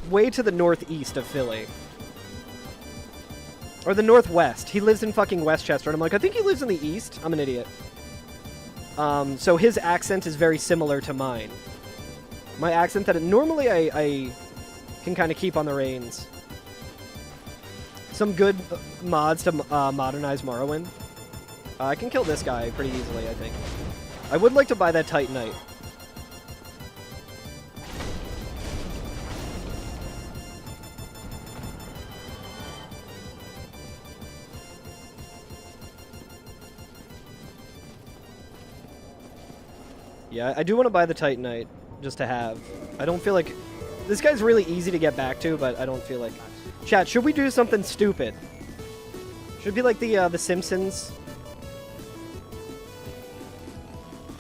S2: way to the northeast of Philly. Or the northwest. He lives in fucking Westchester, and I'm like, I think he lives in the east. I'm an idiot. So his accent is very similar to mine. My accent that normally I can kind of keep on the reins. Some good mods to modernize Morrowind. I can kill this guy pretty easily, I think. I would like to buy that Titanite. Yeah, I do want to buy the Titanite, just to have. I don't feel like... This guy's really easy to get back to, but I don't feel like... Chat, should we do something stupid? Should be like the Simpsons.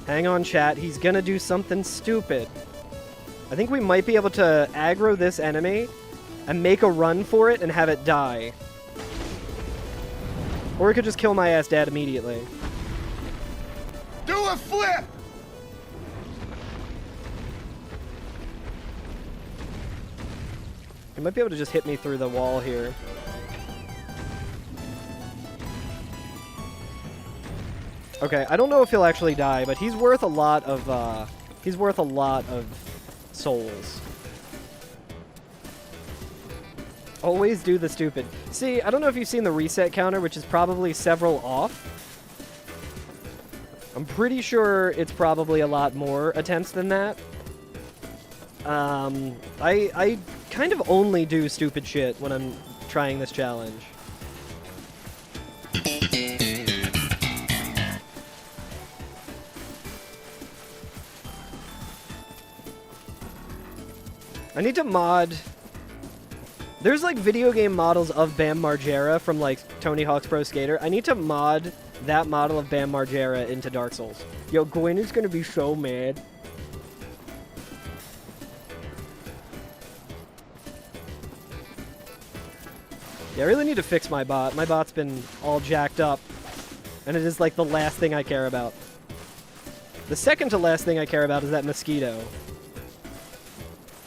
S2: Hang on, chat. He's gonna do something stupid. I think we might be able to aggro this enemy and make a run for it and have it die. Or we could just kill my ass dad immediately.
S3: Do a flip!
S2: He might be able to just hit me through the wall here. Okay, I don't know if he'll actually die, but he's worth a lot of souls. Always do the stupid. See, I don't know if you've seen the reset counter, which is probably several off. I'm pretty sure it's probably a lot more attempts than that. I kind of only do stupid shit when I'm trying this challenge. I need to mod... There's like video game models of Bam Margera from like Tony Hawk's Pro Skater. I need to mod that model of Bam Margera into Dark Souls. Yo, Gwen is gonna be so mad. Yeah, I really need to fix my bot. My bot's been all jacked up. And it is like the last thing I care about. The second to last thing I care about is that mosquito.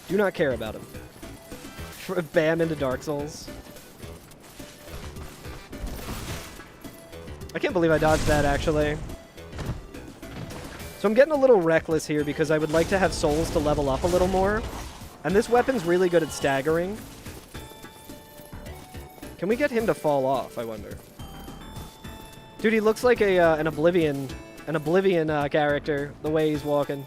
S2: Do not care about him. Bam into Dark Souls. I can't believe I dodged that, actually. So I'm getting a little reckless here because I would like to have souls to level up a little more. And this weapon's really good at staggering. Can we get him to fall off, I wonder? Dude, he looks like an Oblivion character, the way he's walking.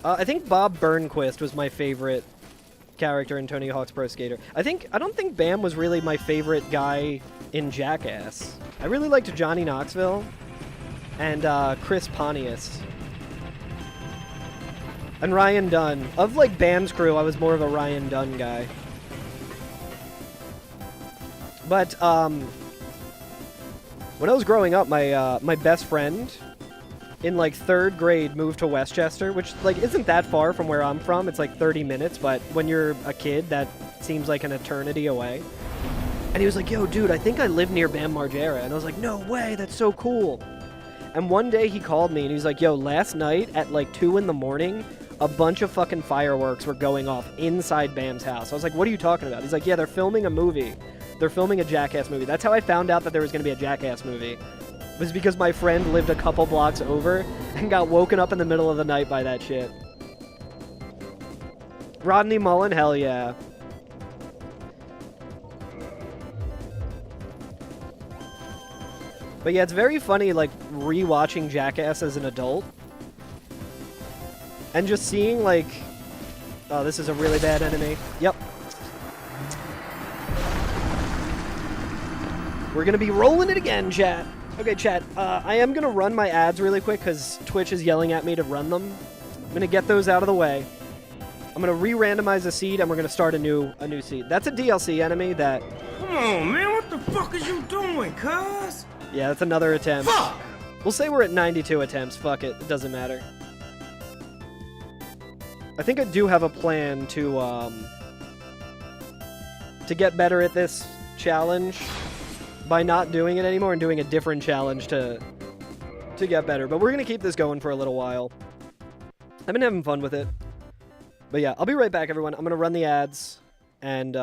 S2: I think Bob Burnquist was my favorite character in Tony Hawk's Pro Skater. I don't think Bam was really my favorite guy in Jackass. I really liked Johnny Knoxville and Chris Pontius. And Ryan Dunn. Of like Bam's crew, I was more of a Ryan Dunn guy. But when I was growing up, my best friend in like 3rd grade moved to Westchester, which like isn't that far from where I'm from. It's like 30 minutes, but when you're a kid, that seems like an eternity away. And he was like, yo, dude, I think I live near Bam Margera. And I was like, no way, that's so cool. And one day he called me and he was like, yo, last night at like 2 in the morning, a bunch of fucking fireworks were going off inside Bam's house. I was like, what are you talking about? He's like, yeah, they're filming a movie. They're filming a Jackass movie. That's how I found out that there was going to be a Jackass movie. It was because my friend lived a couple blocks over and got woken up in the middle of the night by that shit. Rodney Mullen, hell yeah. But yeah, it's very funny, like, rewatching Jackass as an adult. And just seeing, like... Oh, this is a really bad enemy. Yep. We're gonna be rolling it again, chat. Okay, chat, I am gonna run my ads really quick because Twitch is yelling at me to run them. I'm gonna get those out of the way. I'm gonna re-randomize a seed and we're gonna start a new seed. That's a DLC enemy that...
S4: Come on, man, what the fuck is you doing, cuz?
S2: Yeah, that's another attempt.
S4: Fuck!
S2: We'll say we're at 92 attempts. Fuck it. It doesn't matter. I think I do have a plan to get better at this challenge by not doing it anymore and doing a different challenge to get better. But we're going to keep this going for a little while. I've been having fun with it. But yeah, I'll be right back, everyone. I'm going to run the ads. And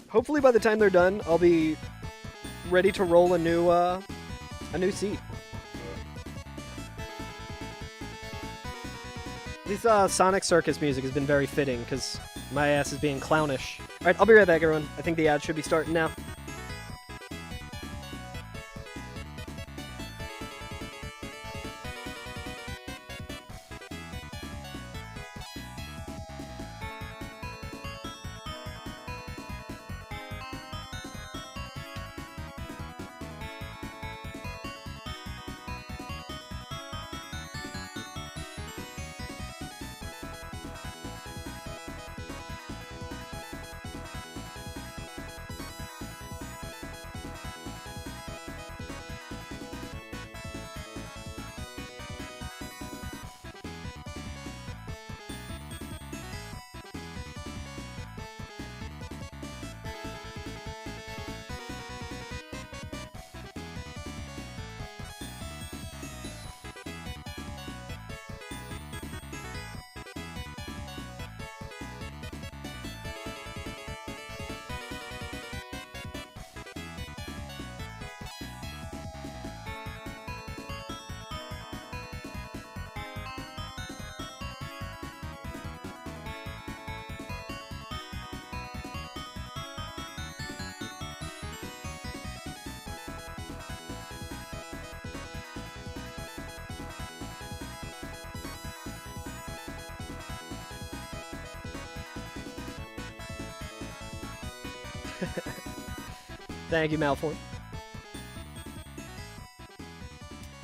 S2: hopefully by the time they're done, I'll be ready to roll a new seat. This Sonic Circus music has been very fitting because my ass is being clownish. Alright, I'll be right back, everyone. I think the ad should be starting now. Thank you, Malfoy.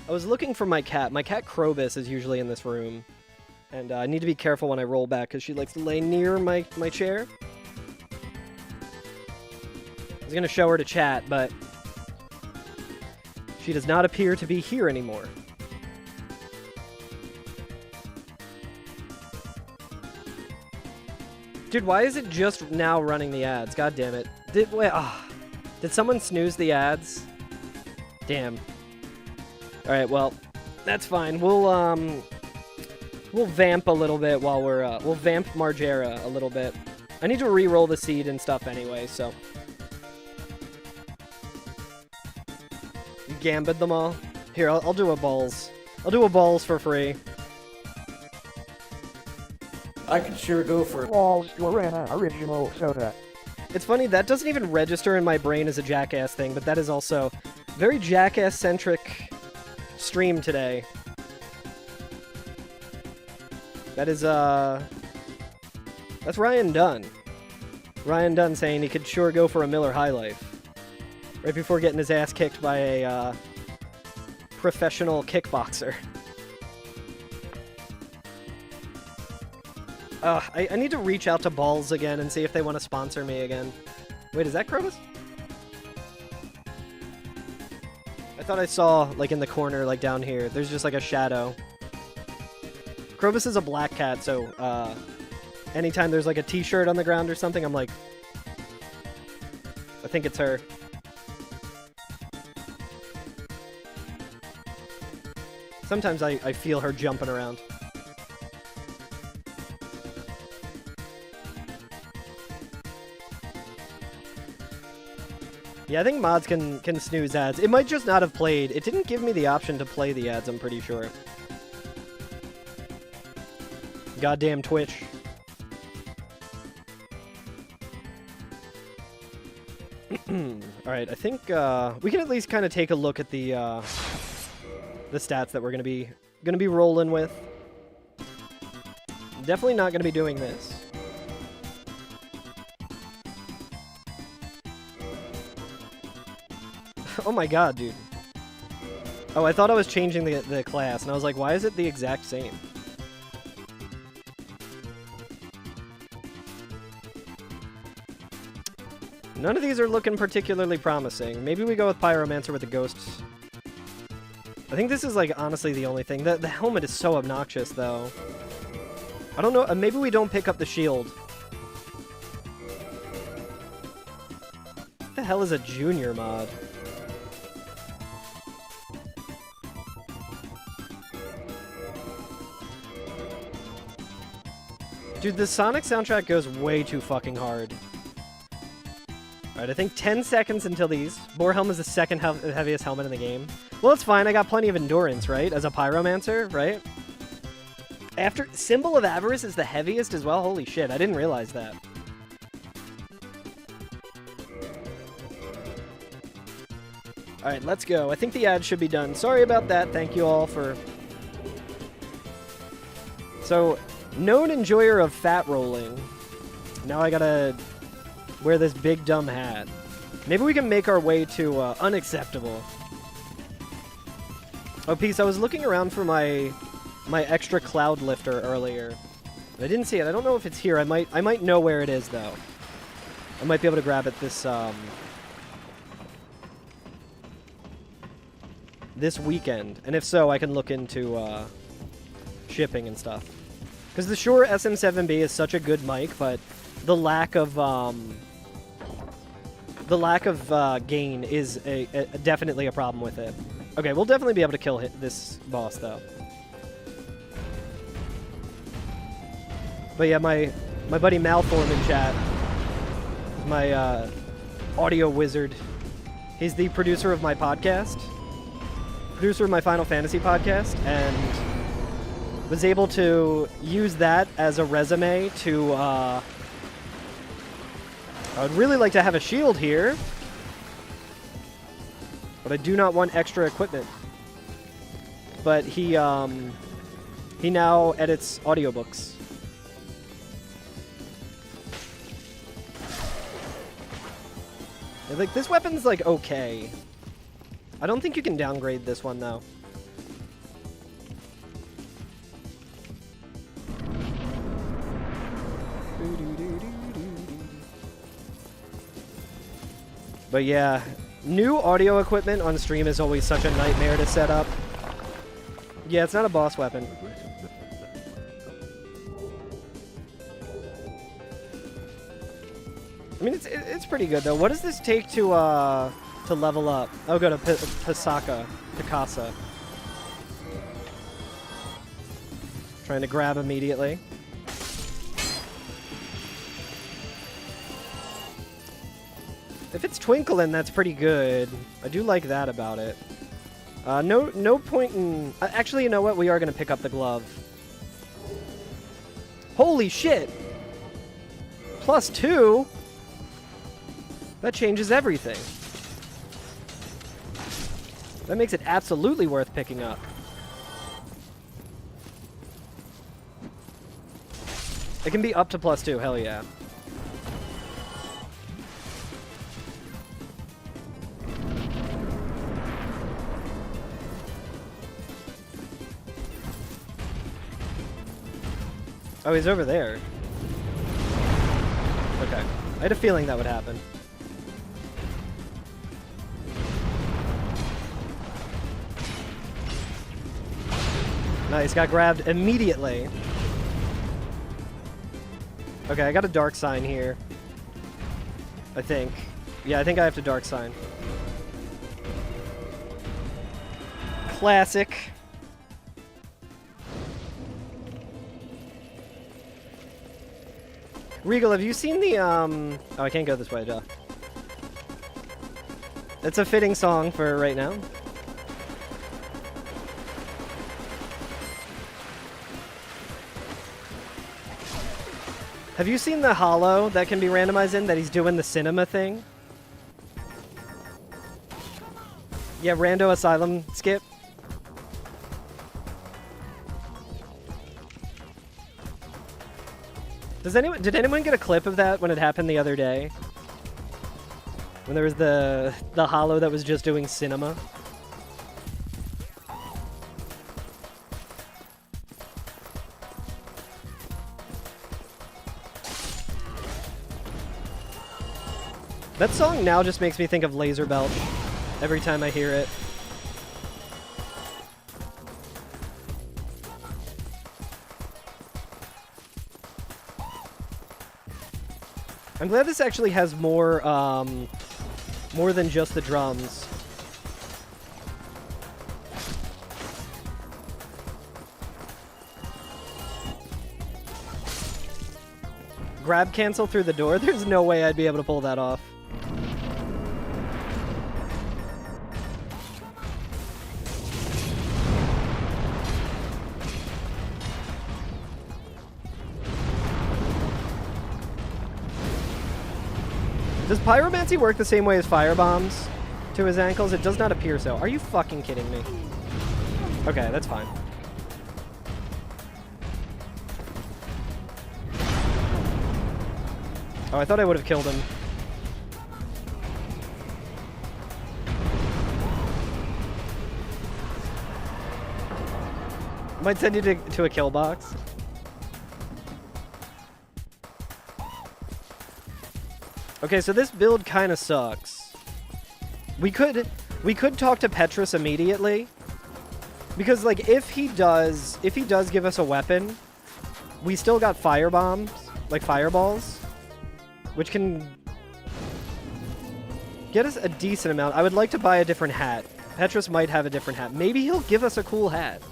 S2: I was looking for my cat. My cat Krobus is usually in this room. And I need to be careful when I roll back because she likes to lay near my chair. I was going to show her to chat, but she does not appear to be here anymore. Dude, why is it just now running the ads? God damn it. Did someone snooze the ads? Damn. Alright, well, that's fine. We'll vamp a little bit while we'll vamp Margera a little bit. I need to re-roll the seed and stuff anyway, so. You gambit them all? Here, I'll do a balls. I'll do a balls for free.
S5: I could sure go for
S6: Balls Lorena original soda.
S2: It's funny, that doesn't even register in my brain as a Jackass thing, but that is also very Jackass-centric stream today. That is, that's Ryan Dunn. Ryan Dunn saying he could sure go for a Miller High Life. Right before getting his ass kicked by a, professional kickboxer. I need to reach out to Balls again and see if they want to sponsor me again. Wait, is that Krobus? I thought I saw, like, in the corner, like, down here. There's just, like, a shadow. Krobus is a black cat, so, anytime there's, like, a t-shirt on the ground or something, I'm like... I think it's her. Sometimes I feel her jumping around. Yeah, I think mods can snooze ads. It might just not have played. It didn't give me the option to play the ads, I'm pretty sure. Goddamn Twitch. Alright, I think we can at least kind of take a look at the stats that we're gonna be rolling with. Definitely not gonna be doing this. Oh my god, dude. Oh, I thought I was changing the class, and I was like, why is it the exact same? None of these are looking particularly promising. Maybe we go with Pyromancer with the ghosts. I think this is, like, honestly the only thing. The helmet is so obnoxious, though. I don't know. Maybe we don't pick up the shield. What the hell is a junior mod? Dude, the Sonic soundtrack goes way too fucking hard. Alright, I think 10 seconds until these. Borehelm is the second heaviest helmet in the game. Well, it's fine. I got plenty of endurance, right? As a Pyromancer, right? After Symbol of Avarice is the heaviest as well? Holy shit, I didn't realize that. Alright, let's go. I think the ad should be done. Sorry about that. Thank you all for... So, known enjoyer of fat rolling. Now I gotta wear this big dumb hat. Maybe we can make our way to unacceptable. Oh, Peace, I was looking around for my extra cloud lifter earlier. I didn't see it. I don't know if it's here. I might know where it is, though. I might be able to grab it this weekend. And if so, I can look into shipping and stuff. Because the Shure SM7B is such a good mic, but the lack of gain is definitely a problem with it. Okay, we'll definitely be able to kill this boss, though. But yeah, my buddy Malform in chat, my audio wizard, he's the producer of my podcast, producer of my Final Fantasy podcast, and was able to use that as a resume to, I would really like to have a shield here, but I do not want extra equipment. But he now edits audiobooks. Like, this weapon's, like, okay. I don't think you can downgrade this one, though. But yeah, new audio equipment on stream is always such a nightmare to set up. Yeah, it's not a boss weapon. I mean, it's pretty good though. What does this take to level up? Oh, go to Picasa. Trying to grab immediately. If it's twinkling, that's pretty good. I do like that about it. No point in... actually, you know what? We are going to pick up the glove. Holy shit! +2? That changes everything. That makes it absolutely worth picking up. It can be up to +2, hell yeah. Oh, he's over there. Okay. I had a feeling that would happen. Nice, got grabbed immediately. Okay, I got a dark sign here. I think. Yeah, I think I have to dark sign. Classic. Regal, have you seen the, Oh, I can't go this way, duh. It's a fitting song for right now. Have you seen the holo that can be randomized in, that he's doing the cinema thing? Yeah, Rando Asylum skip. Did anyone get a clip of that when it happened the other day? When there was the holo that was just doing cinema? That song now just makes me think of Laser Belt every time I hear it. I'm glad this actually has more than just the drums. Grab cancel through the door? There's no way I'd be able to pull that off. Does pyromancy work the same way as fire bombs to his ankles? It does not appear so. Are you fucking kidding me? Okay, that's fine. Oh, I thought I would have killed him. Might send you to a kill box. Okay, so this build kind of sucks. We could talk to Petrus immediately, because like if he does give us a weapon, we still got fire bombs, like fireballs, which can get us a decent amount. I would like to buy a different hat. Petrus might have a different hat. Maybe he'll give us a cool hat.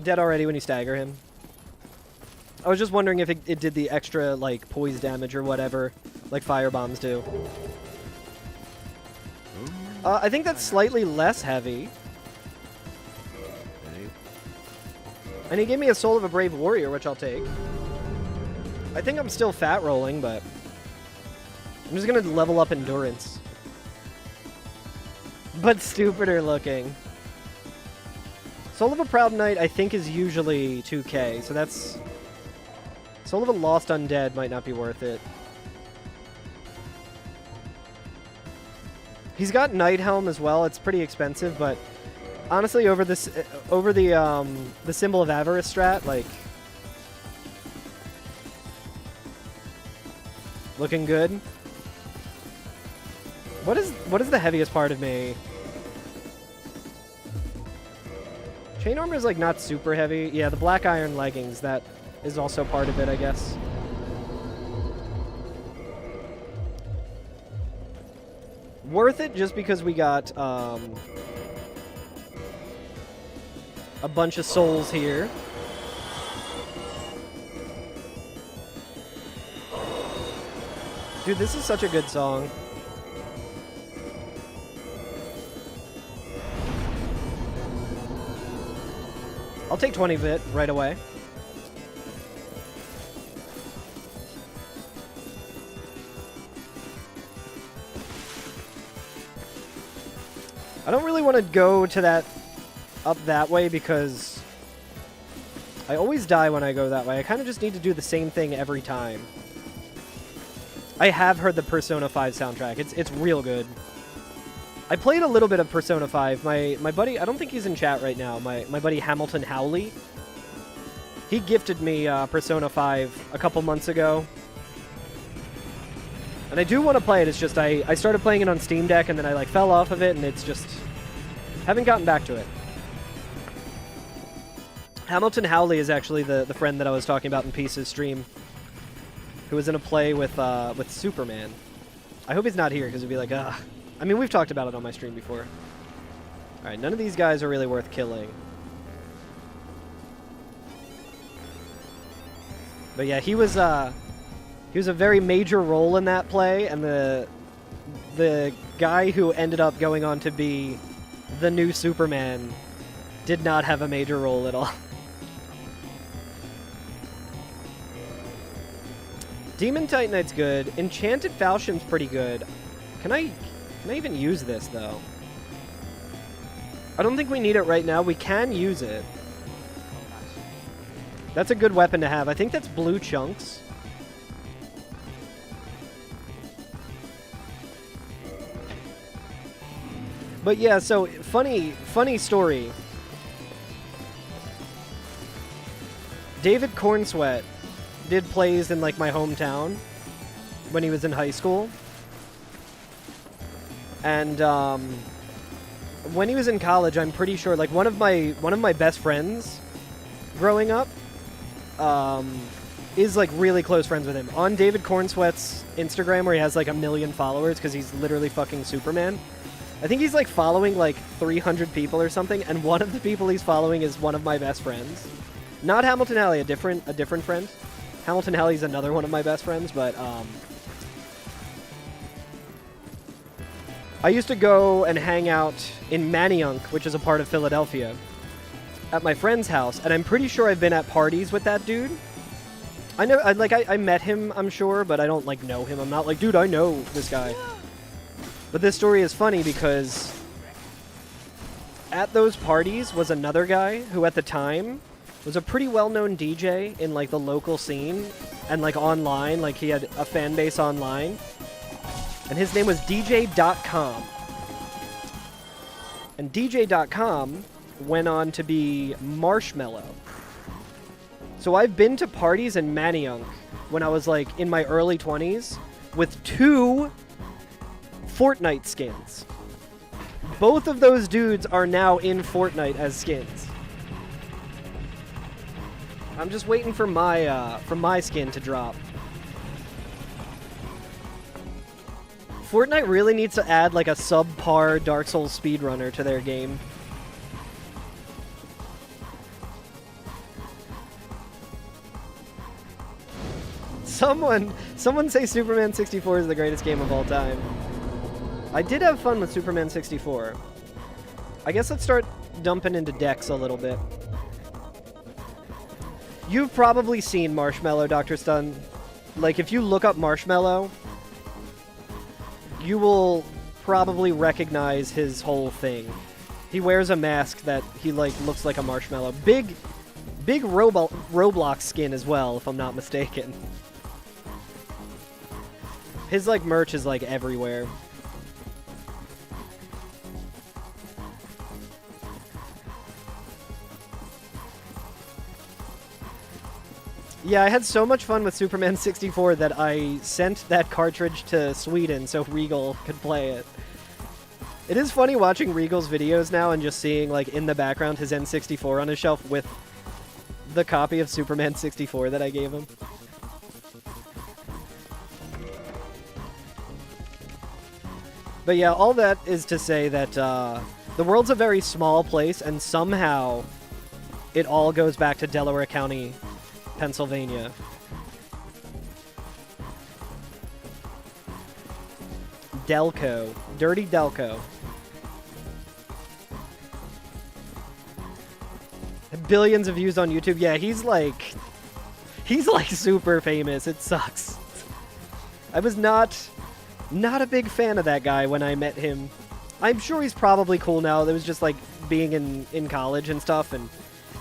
S2: Dead already when you stagger him. I was just wondering if it did the extra, like, poise damage or whatever, like fire bombs do. I think that's slightly less heavy. And he gave me a Soul of a Brave Warrior, which I'll take. I think I'm still fat rolling, but I'm just gonna level up endurance. But stupider looking. Soul of a Proud Knight, I think, is usually 2K, so that's... Soul of a Lost Undead might not be worth it. He's got Night Helm as well. It's pretty expensive, but honestly, over the Symbol of Avarice strat, like, looking good. What is the heaviest part of me? Chain armor is like not super heavy. Yeah, the black iron leggings, that is also part of it, I guess. Worth it just because we got a bunch of souls here. Dude, this is such a good song. I'll take 20 of it right away. I don't really want to go to that up that way because I always die when I go that way. I kind of just need to do the same thing every time. I have heard the Persona 5 soundtrack. It's real good. I played a little bit of Persona 5. My buddy, I don't think he's in chat right now, my buddy Hamilton Howley, he gifted me Persona 5 a couple months ago. And I do want to play it, it's just I started playing it on Steam Deck and then I like fell off of it and it's just... haven't gotten back to it. Hamilton Howley is actually the friend that I was talking about in Pieces stream, who was in a play with Superman. I hope he's not here because it'd be like, ugh. I mean, we've talked about it on my stream before. Alright, none of these guys are really worth killing. But yeah, he was a very major role in that play, and the guy who ended up going on to be the new Superman did not have a major role at all. Demon Titanite's good. Enchanted Falchion's pretty good. Can I even use this, though? I don't think we need it right now. We can use it. That's a good weapon to have. I think that's blue chunks. But yeah, so funny story. David Cornsweat did plays in like my hometown when he was in high school. And when he was in college, I'm pretty sure like one of my best friends growing up is like really close friends with him. On David Cornsweat's Instagram, where he has like 1 million followers because he's literally fucking Superman, I think he's like following like 300 people or something, and one of the people he's following is one of my best friends. Not Hamilton Halley, a different friend. Hamilton Halley's another one of my best friends, but I used to go and hang out in Manayunk, which is a part of Philadelphia, at my friend's house, and I'm pretty sure I've been at parties with that dude. I know, I met him, I'm sure, but I don't like know him. I'm not like, dude, I know this guy. But this story is funny because at those parties was another guy who at the time was a pretty well-known DJ in like the local scene and like online, like he had a fan base online. And his name was DJ.com. And DJ.com went on to be Marshmallow. So I've been to parties in Manayunk when I was like in my early 20s with 2 Fortnite skins. Both of those dudes are now in Fortnite as skins. I'm just waiting for my skin to drop. Fortnite really needs to add like a subpar Dark Souls speedrunner to their game. Someone say Superman 64 is the greatest game of all time. I did have fun with Superman 64. I guess let's start dumping into decks a little bit. You've probably seen Marshmallow, Dr. Stun. Like, if you look up Marshmallow, you will probably recognize his whole thing. He wears a mask that he, like, looks like a marshmallow. Big Roblox skin as well, if I'm not mistaken. His, like, merch is, like, everywhere. Yeah, I had so much fun with Superman 64 that I sent that cartridge to Sweden so Regal could play it. It is funny watching Regal's videos now and just seeing, like, in the background his N64 on his shelf with the copy of Superman 64 that I gave him. But yeah, all that is to say that the world's a very small place, and somehow it all goes back to Delaware County, Pennsylvania. Delco. Dirty Delco. Billions of views on YouTube. Yeah, he's like super famous. It sucks. I was not a big fan of that guy when I met him. I'm sure he's probably cool now. It was just like being in college and stuff, and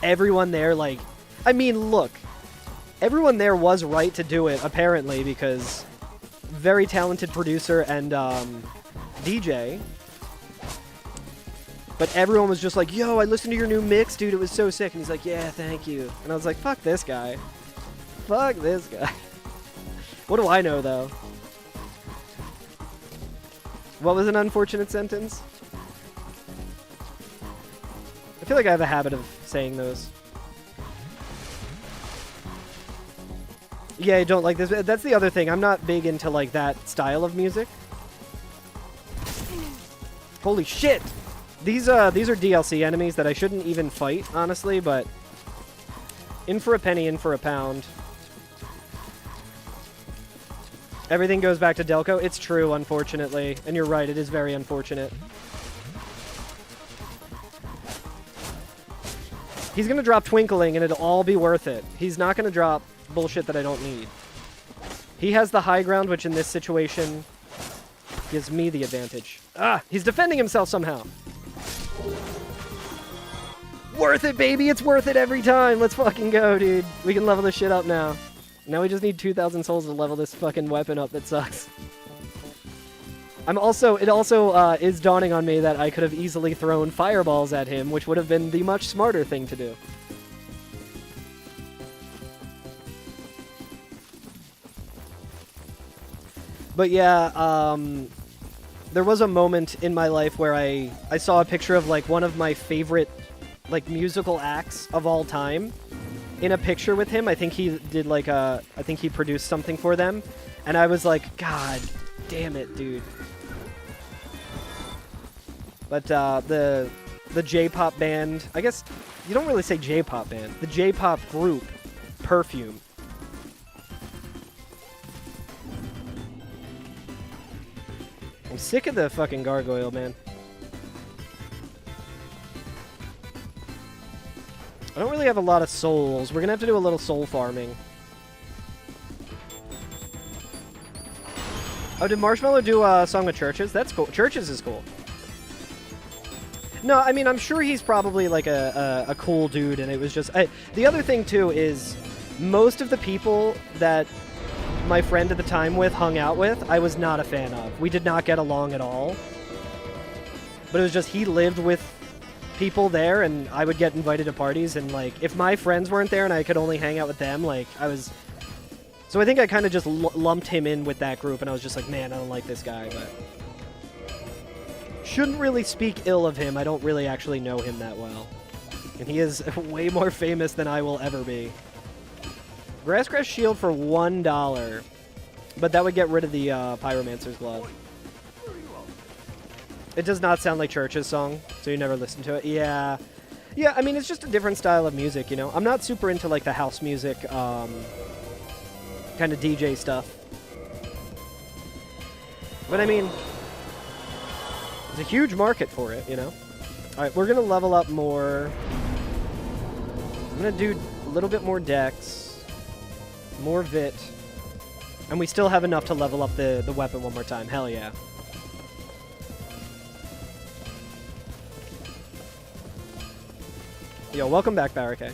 S2: everyone there, like, I mean, look, everyone there was right to do it, apparently, because very talented producer and DJ. But everyone was just like, yo, I listened to your new mix, dude, it was so sick. And he's like, yeah, thank you. And I was like, fuck this guy. Fuck this guy. What do I know, though? What was an unfortunate sentence? I feel like I have a habit of saying those. Yeah, I don't like this. That's the other thing. I'm not big into, like, that style of music. Holy shit! These are DLC enemies that I shouldn't even fight, honestly, but in for a penny, in for a pound. Everything goes back to Delco. It's true, unfortunately. And you're right, it is very unfortunate. He's gonna drop Twinkling and it'll all be worth it. He's not gonna drop bullshit that I don't need. He has the high ground, which in this situation gives me the advantage. Ah, he's defending himself somehow. Worth it, baby! It's worth it every time! Let's fucking go, dude. We can level this shit up now. Now we just need 2,000 souls to level this fucking weapon up that sucks. It also is dawning on me that I could have easily thrown fireballs at him, which would have been the much smarter thing to do. But yeah, there was a moment in my life where I saw a picture of, like, one of my favorite, like, musical acts of all time in a picture with him. I think he did, like, I think he produced something for them. And I was like, God damn it, dude. But the J-pop band, I guess you don't really say J-pop band, the J-pop group, Perfume. I'm sick of the fucking gargoyle, man. I don't really have a lot of souls. We're gonna have to do a little soul farming. Oh, did Marshmallow do a Song of Churches? That's cool. Churches is cool. No, I mean, I'm sure he's probably, like, a cool dude, and it was just... the other thing, too, is most of the people that my friend at the time hung out with, I was not a fan of. We did not get along at all. But it was just he lived with people there, and I would get invited to parties, and, like, if my friends weren't there and I could only hang out with them, like, I was... So I think I kind of just lumped him in with that group, and I was just like, man, I don't like this guy, but... Shouldn't really speak ill of him. I don't really actually know him that well. And he is way more famous than I will ever be. Grasscrest Shield for $1. But that would get rid of the Pyromancer's Glove. It does not sound like Church's song, so you never listen to it. Yeah. Yeah, I mean, it's just a different style of music, you know? I'm not super into, like, the house music, kind of DJ stuff. But, I mean... There's a huge market for it, you know? Alright, we're gonna level up more. I'm gonna do a little bit more dex. More vit. And we still have enough to level up the weapon one more time. Hell yeah. Yo, welcome back, Barricade.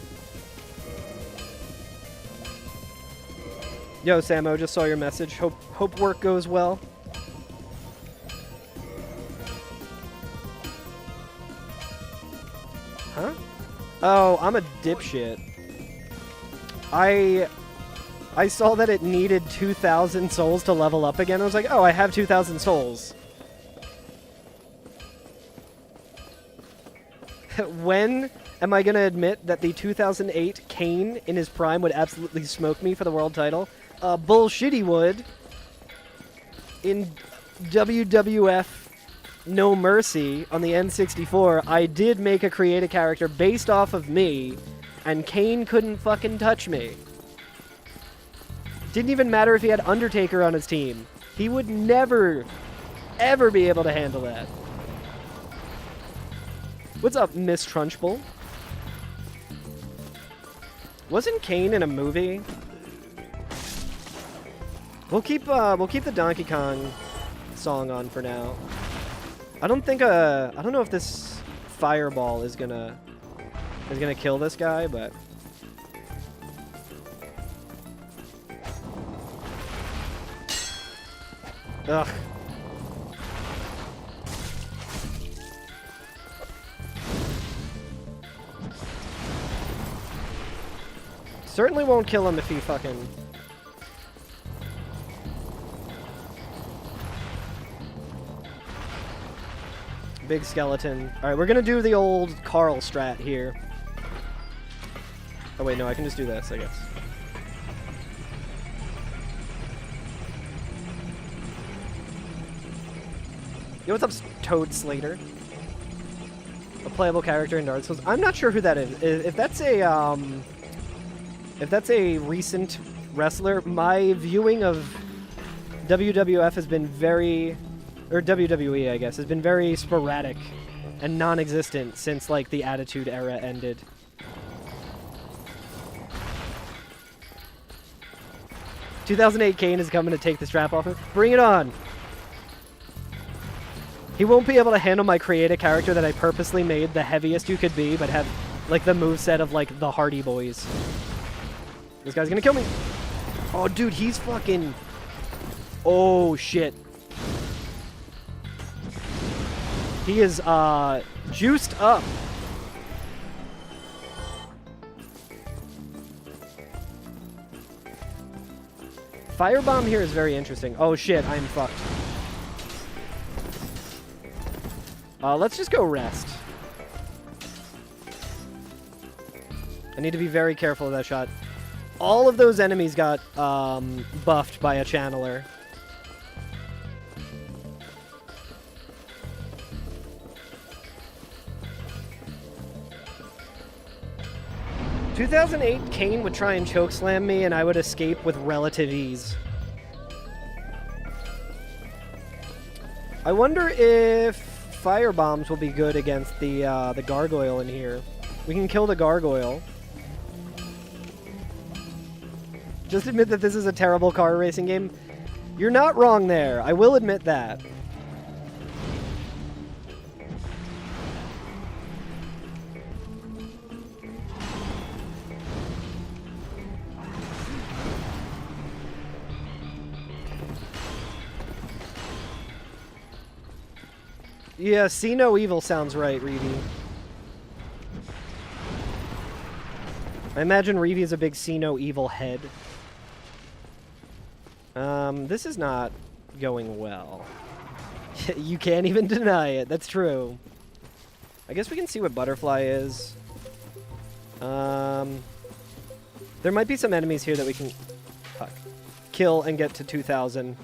S2: Yo, Samo, just saw your message. Hope work goes well. Huh? Oh, I'm a dipshit. I saw that it needed 2,000 souls to level up again. I was like, oh, I have 2,000 souls. When am I going to admit that the 2008 Kane in his prime would absolutely smoke me for the world title? Bullshit he would. In WWF No Mercy on the N64, I did make a create a character based off of me, and Kane couldn't fucking touch me. Didn't even matter if he had Undertaker on his team. He would never, ever be able to handle that. What's up, Miss Trunchbull? Wasn't Kane in a movie? We'll keep the Donkey Kong song on for now. I don't know if this fireball is gonna kill this guy, but ugh. Certainly won't kill him if he fucking... Big skeleton. Alright, we're gonna do the old Carl strat here. Oh wait, no, I can just do this, I guess. Yo, what's up, Toad Slater? A playable character in Dark Souls. I'm not sure who that is. If that's a recent wrestler, my viewing of WWF has been very, or WWE, I guess, has been very sporadic and non-existent since, like, the Attitude Era ended. "2008 Kane is coming to take the strap off him." Bring it on! He won't be able to handle my create a character that I purposely made the heaviest you could be, but have, like, the moveset of, like, the Hardy Boys. This guy's gonna kill me! Oh, dude, he's fucking... Oh, shit. He is, juiced up. Firebomb here is very interesting. Oh, shit, I'm fucked. Let's just go rest. I need to be very careful of that shot. All of those enemies got, buffed by a channeler. "2008 Kane would try and chokeslam me, and I would escape with relative ease." I wonder if firebombs will be good against the gargoyle in here. We can kill the gargoyle. Just admit that this is a terrible car racing game. You're not wrong there. I will admit that. Yeah, see no evil sounds right, Reevy. I imagine Reevy is a big see no evil head. This is not going well. You can't even deny it, that's true. I guess we can see what Butterfly is. There might be some enemies here that we can kill and get to 2,000.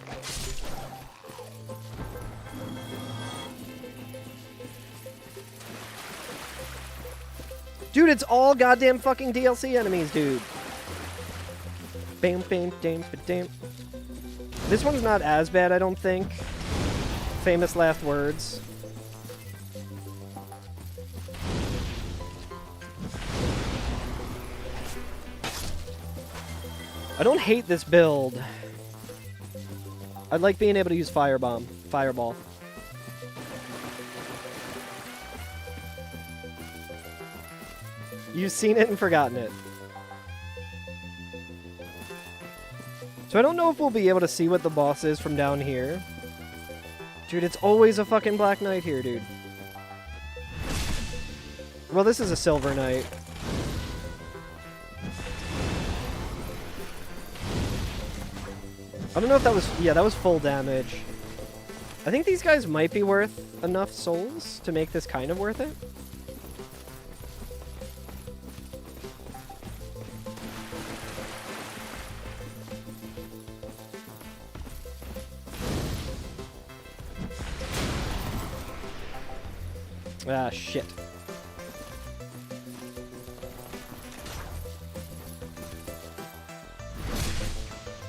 S2: Dude, it's all goddamn fucking DLC enemies, dude. Bam, bam, bam, bam. This one's not as bad, I don't think. Famous last words. I don't hate this build. I'd like being able to use Fireball. You've seen it and forgotten it. So I don't know if we'll be able to see what the boss is from down here. Dude, it's always a fucking Black Knight here, dude. Well, this is a Silver Knight. I don't know if that was... Yeah, that was full damage. I think these guys might be worth enough souls to make this kind of worth it. Ah, shit.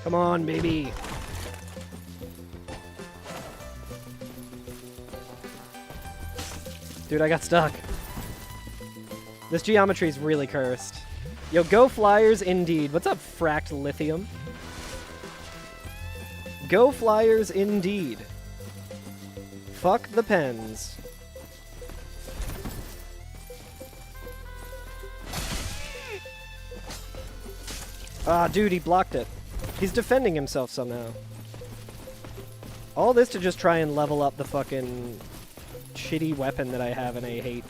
S2: Come on, baby. Dude, I got stuck. This geometry is really cursed. Yo, go Flyers indeed. What's up, Fracked Lithium? Go Flyers indeed. Fuck the pens. Ah, dude, he blocked it. He's defending himself somehow. All this to just try and level up the fucking shitty weapon that I have and I hate.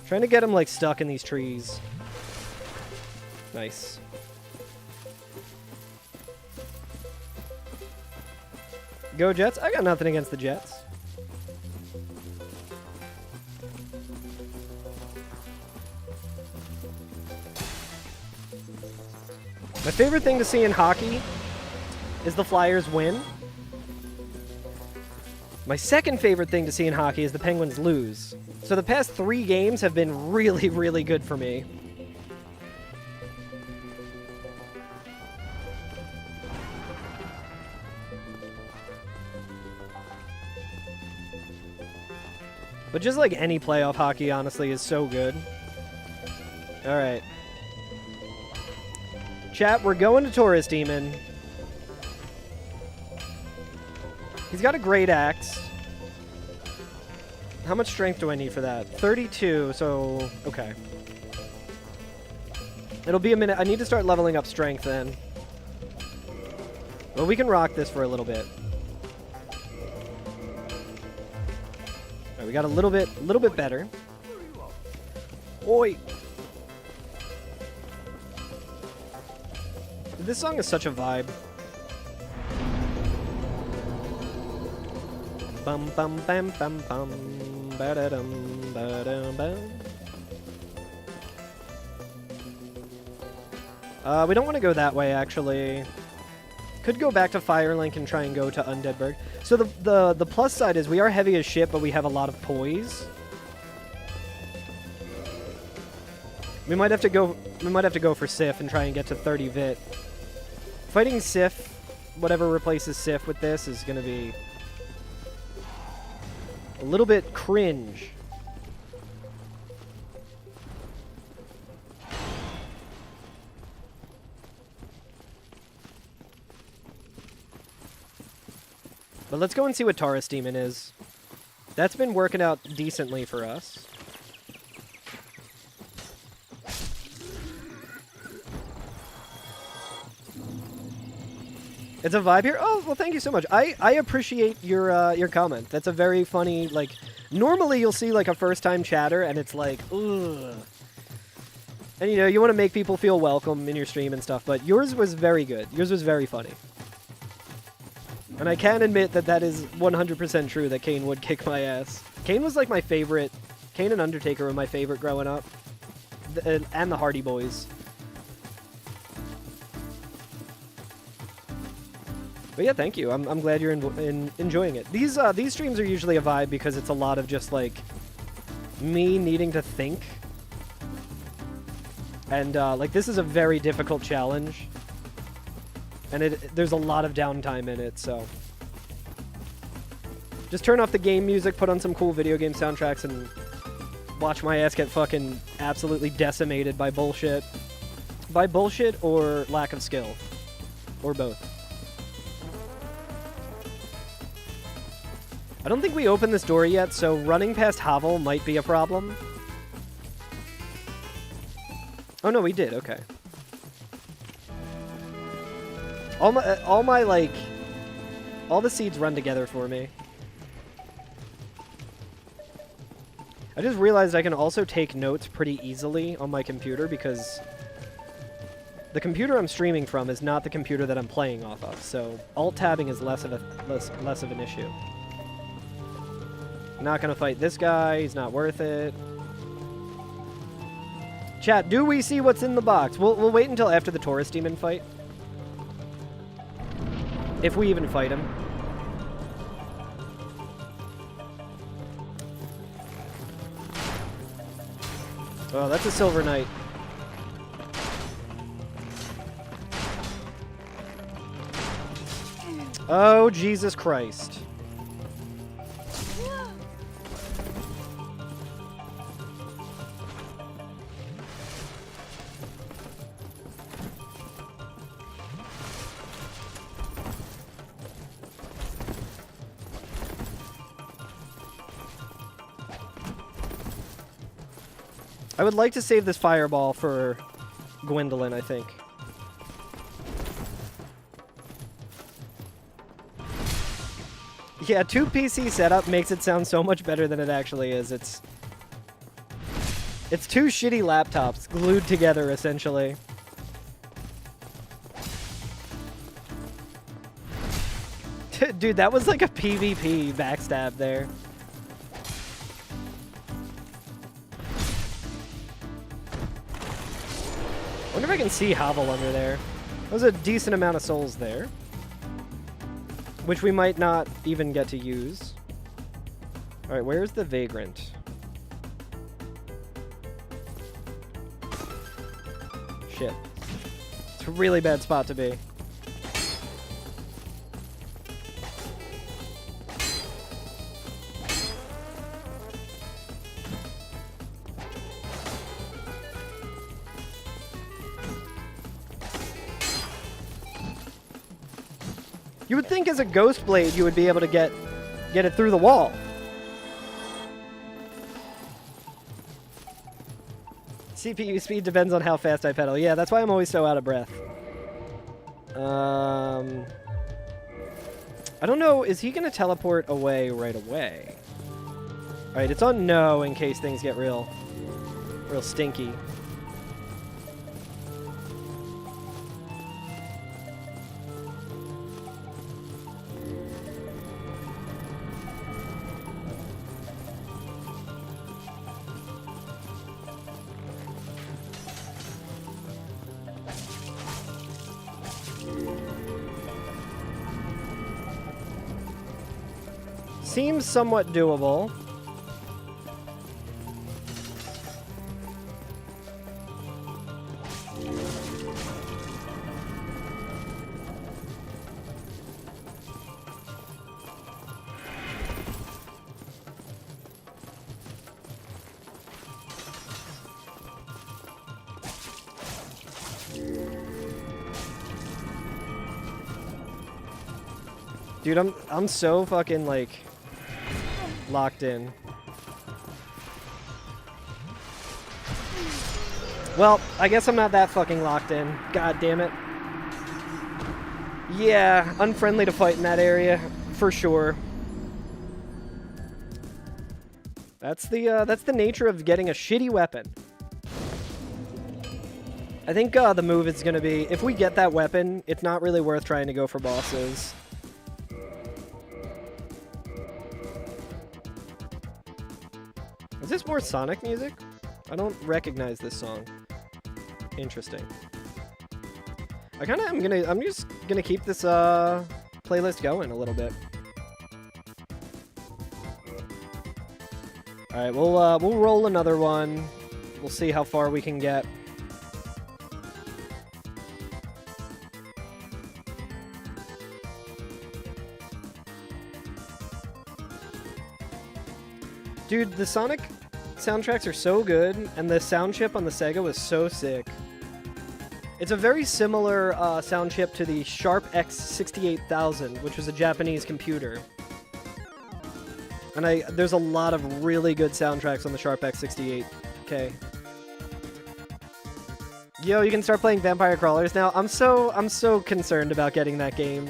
S2: Trying to get him, like, stuck in these trees. Nice. Go Jets? I got nothing against the Jets. My favorite thing to see in hockey is the Flyers win. My second favorite thing to see in hockey is the Penguins lose. So the past 3 games have been really, really good for me. But just like any playoff hockey, honestly, is so good. Alright. Chat, we're going to Taurus Demon. He's got a great axe. How much strength do I need for that? 32, so... Okay. It'll be a minute. I need to start leveling up strength then. Well, we can rock this for a little bit. Alright, we got a little bit better. Oi! This song is such a vibe. Bum bum bam bam bum ba da dum ba dum bum. We don't want to go that way actually. Could go back to Firelink and try and go to Undeadburg. So the plus side is we are heavy as shit, but we have a lot of poise. We might have to go for Sif and try and get to 30 Vit. Fighting Sif, whatever replaces Sif with this, is going to be a little bit cringe. But let's go and see what Taurus Demon is. That's been working out decently for us. It's a vibe here? Oh, well, thank you so much. I appreciate your comment. That's a very funny, like... Normally, you'll see, like, a first-time chatter, and it's like, ugh. And, you know, you want to make people feel welcome in your stream and stuff, but yours was very good. Yours was very funny. And I can admit that that is 100% true, that Kane would kick my ass. Kane was, like, my favorite... Kane and Undertaker were my favorite growing up. And the Hardy Boys. But yeah, thank you. I'm glad you're enjoying it. These streams are usually a vibe because it's a lot of just, like, me needing to think. And, like, this is a very difficult challenge. And there's a lot of downtime in it, so... Just turn off the game music, put on some cool video game soundtracks, and watch my ass get fucking absolutely decimated by bullshit. By bullshit or lack of skill. Or both. I don't think we opened this door yet, so running past Havel might be a problem. Oh no, we did, okay. All the seeds run together for me. I just realized I can also take notes pretty easily on my computer because the computer I'm streaming from is not the computer that I'm playing off of, so alt-tabbing is less of an issue. Not gonna fight this guy, he's not worth it. Chat, do we see what's in the box? We'll wait until after the Taurus Demon fight. If we even fight him. Oh, that's a Silver Knight. Oh, Jesus Christ. I would like to save this fireball for Gwendolyn, I think. Yeah, 2 PC setup makes it sound so much better than it actually is. It's 2 shitty laptops glued together, essentially. Dude, that was like a PvP backstab there. I wonder if I can see Hovel under there. There's a decent amount of souls there. Which we might not even get to use. Alright, where's the Vagrant? Shit. It's a really bad spot to be. You would think as a Ghost Blade you would be able to get it through the wall. CPU speed depends on how fast I pedal. Yeah, that's why I'm always so out of breath. I don't know. Is he going to teleport away right away? Alright, it's on no in case things get real stinky. Seems somewhat doable. Dude, I'm so fucking like locked in. Well, I guess I'm not that fucking locked in. God damn it. Yeah, unfriendly to fight in that area, for sure. That's the nature of getting a shitty weapon. I think the move is gonna be, if we get that weapon, it's not really worth trying to go for bosses. Is this more Sonic music? I don't recognize this song. Interesting. I'm just gonna keep this playlist going a little bit. All right, we'll roll another one. We'll see how far we can get. Dude, the Sonic soundtracks are so good, and the sound chip on the Sega was so sick. It's a very similar sound chip to the Sharp X68000, which was a Japanese computer. And there's a lot of really good soundtracks on the Sharp X68. Okay. Yo, you can start playing Vampire Crawlers now. I'm so concerned about getting that game.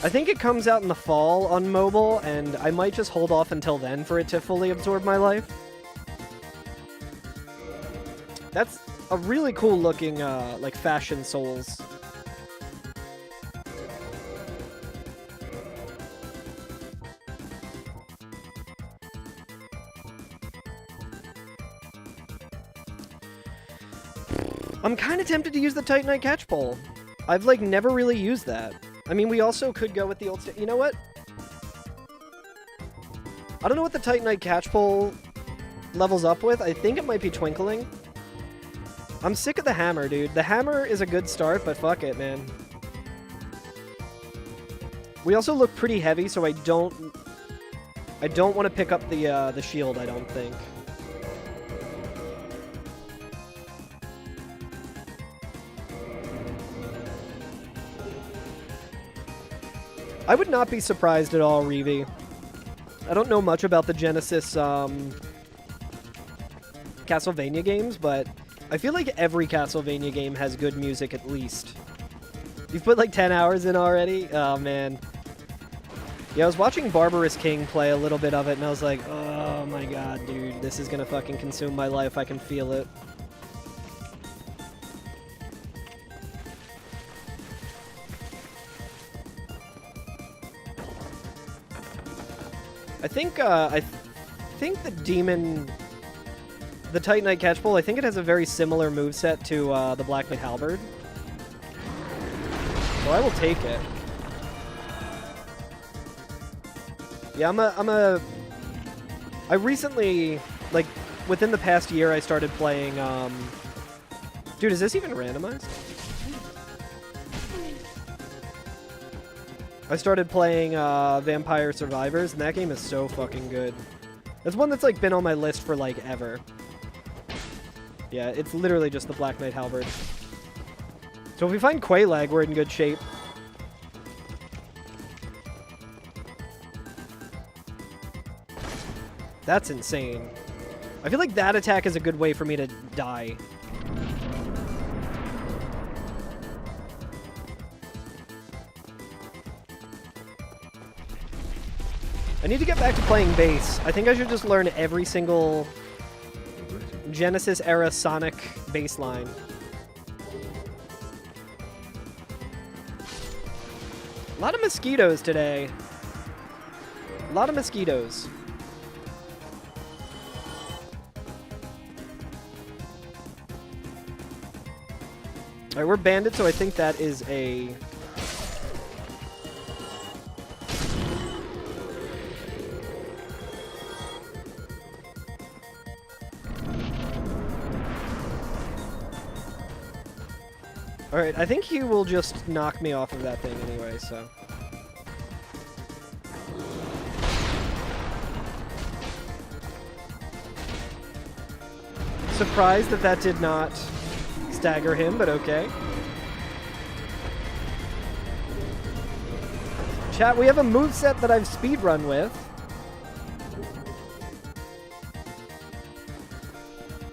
S2: I think it comes out in the fall on mobile, and I might just hold off until then for it to fully absorb my life. a really cool looking, like, fashion Souls. I'm kind of tempted to use the Titanite catch pole. I've, like, never really used that. I mean, we also could go with the old... You know what? I don't know what the Titanite catch pole levels up with. I think it might be Twinkling. I'm sick of the hammer, dude. The hammer is a good start, but fuck it, man. We also look pretty heavy, so I don't want to pick up the shield, I don't think. I would not be surprised at all, Reevy. I don't know much about the Genesis Castlevania games, but I feel like every Castlevania game has good music at least. You've put like 10 hours in already? Oh, man. Yeah, I was watching Barbarous King play a little bit of it, and I was like, oh my god, dude, this is gonna fucking consume my life. I can feel it. I think the Demon... The Titanite catch pole, I think it has a very similar moveset to the Black Knight Halberd. So I will take it. Yeah, I recently, like, within the past year, I started playing, Dude, is this even randomized? I started playing Vampire Survivors, and that game is so fucking good. That's one that's, like, been on my list for, like, ever. Yeah, it's literally just the Black Knight Halberd. So if we find Quelaag, we're in good shape. That's insane. I feel like that attack is a good way for me to die. I need to get back to playing bass. I think I should just learn every single Genesis-era Sonic bass line. A lot of mosquitoes today. A lot of mosquitoes. Alright, we're banded, so I think that is a... Alright, I think he will just knock me off of that thing anyway, so... Surprised that that did not stagger him, but okay. Chat, we have a moveset that I've speedrun with.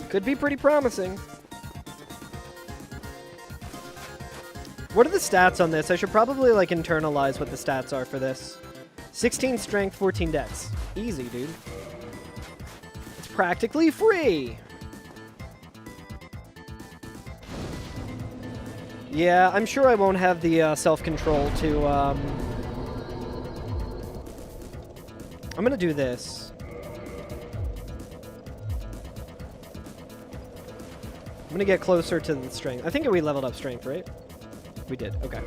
S2: Could be pretty promising. What are the stats on this? I should probably, like, internalize what the stats are for this. 16 strength, 14 dex. Easy, dude. It's practically free! Yeah, I'm sure I won't have the self-control to, I'm gonna do this. I'm gonna get closer to the strength. I think we leveled up strength, right? We did, okay.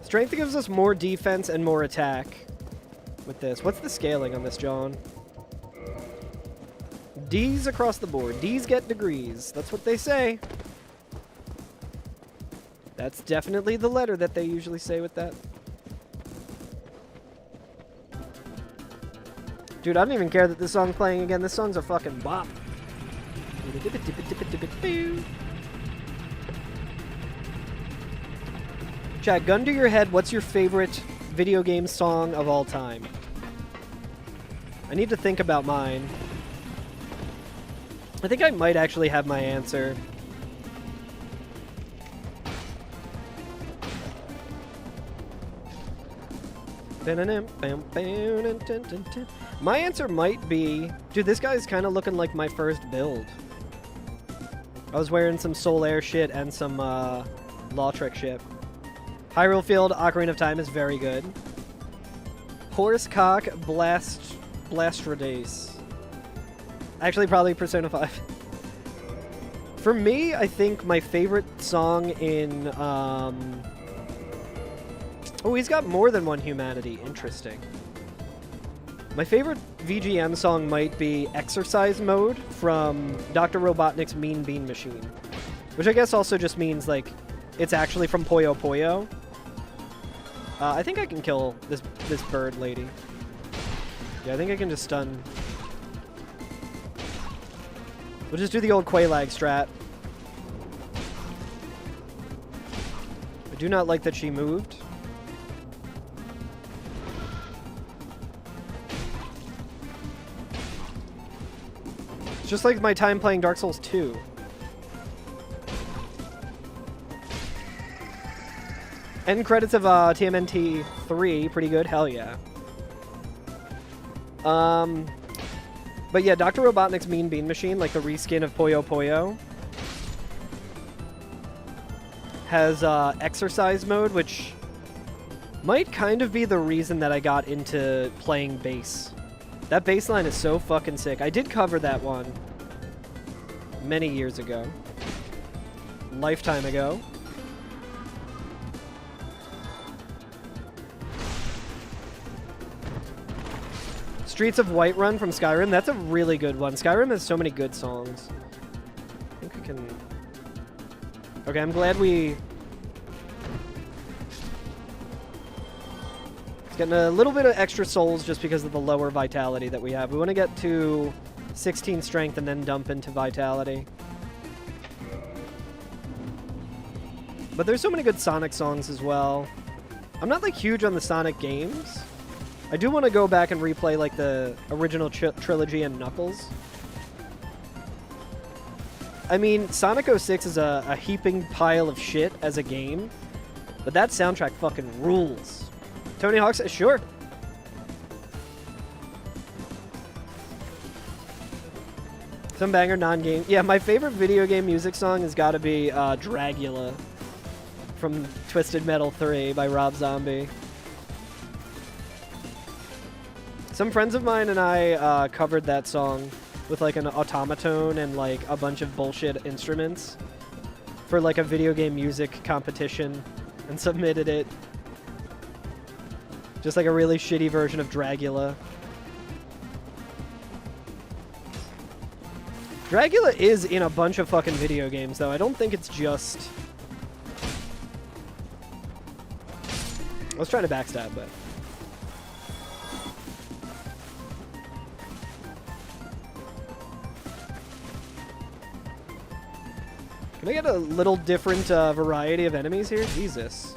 S2: Strength gives us more defense and more attack with this. What's the scaling on this, John? D's across the board. D's get degrees. That's what they say. That's definitely the letter that they usually say with that. Dude, I don't even care that this song's playing again. This song's a fucking bop. Chat, gun to your head, what's your favorite video game song of all time? I need to think about mine. I think I might actually have my answer. My answer might be... Dude, this guy's kind of looking like my first build. I was wearing some Soul Air shit and some Law Trick shit. Hyrule Field Ocarina of Time is very good. Horsecock Blastradace. Actually, probably Persona 5. For me, I think my favorite song in... Oh, he's got more than one humanity. Interesting. My favorite VGM song might be Exercise Mode from Dr. Robotnik's Mean Bean Machine. Which I guess also just means, like, it's actually from Puyo Puyo. I think I can kill this bird lady. Yeah, I think I can just stun. We'll just do the old Quailag strat. I do not like that she moved. It's just like my time playing Dark Souls 2. End credits of TMNT 3, pretty good, hell yeah. But yeah, Dr. Robotnik's Mean Bean Machine, like the reskin of Puyo Puyo, has exercise mode, which might kind of be the reason that I got into playing bass. That bass line is so fucking sick. I did cover that one many years ago. Lifetime ago. Streets of Whiterun from Skyrim. That's a really good one. Skyrim has so many good songs. I think we can... Okay, I'm glad we... It's getting a little bit of extra souls just because of the lower vitality that we have. We want to get to 16 strength and then dump into vitality. But there's so many good Sonic songs as well. I'm not like huge on the Sonic games. I do want to go back and replay like the original trilogy and Knuckles. I mean, Sonic 06 is a heaping pile of shit as a game, but that soundtrack fucking rules. Tony Hawk says, sure. Some banger non-game. Yeah, my favorite video game music song has got to be Dragula from Twisted Metal 3 by Rob Zombie. Some friends of mine and I covered that song with like an automaton and like a bunch of bullshit instruments for like a video game music competition and submitted it. Just like a really shitty version of Dragula. Dragula is in a bunch of fucking video games though. I don't think it's just... I was trying to backstab, but... Can I get a little different variety of enemies here? Jesus.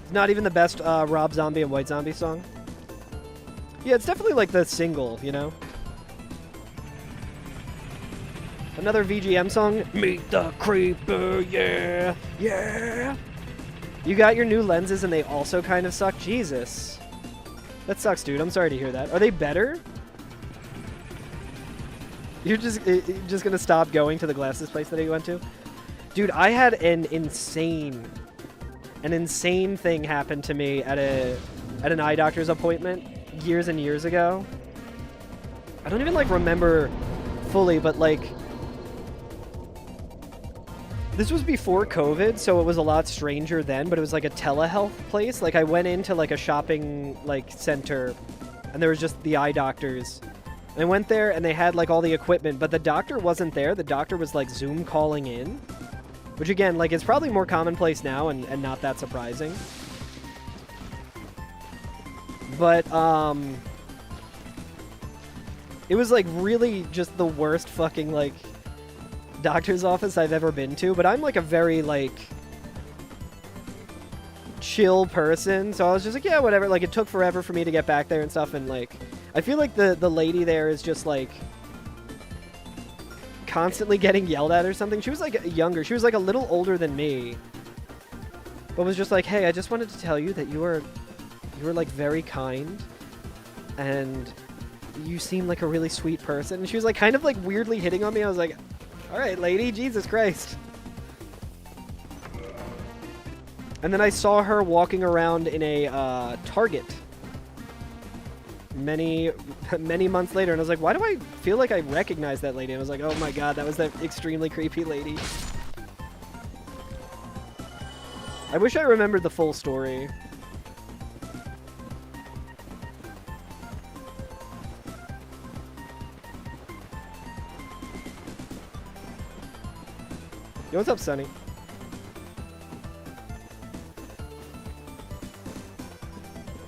S2: It's not even the best Rob Zombie and White Zombie song. Yeah, it's definitely like the single, you know? Another VGM song. Meet the Creeper, yeah, yeah. You got your new lenses and they also kind of suck? Jesus. That sucks, dude. I'm sorry to hear that. Are they better? You're just gonna stop going to the glasses place that you went to? Dude, I had an insane thing happen to me at an eye doctor's appointment years and years ago. I don't even like remember fully, but like this was before COVID, so it was a lot stranger then, but it was like a telehealth place. Like I went into like a shopping like center and there was just the eye doctors. And I went there and they had like all the equipment, but the doctor wasn't there. The doctor was like Zoom calling in, which again, like it's probably more commonplace now and not that surprising. But it was like really just the worst fucking like doctor's office I've ever been to, but I'm like a very like chill person, so I was just like, yeah, whatever. Like it took forever for me to get back there and stuff, and like I feel like the lady there is just like constantly getting yelled at or something. She was like younger. She was like a little older than me, but was just like, hey, I just wanted to tell you that you were like very kind and you seem like a really sweet person. And she was like kind of like weirdly hitting on me. I was like, all right, lady, Jesus Christ. And then I saw her walking around in a Target many months later, and I was like, why do I feel like I recognize that lady? And I was like, oh my god, that was that extremely creepy lady. I wish I remembered the full story. Yo, what's up, Sonny?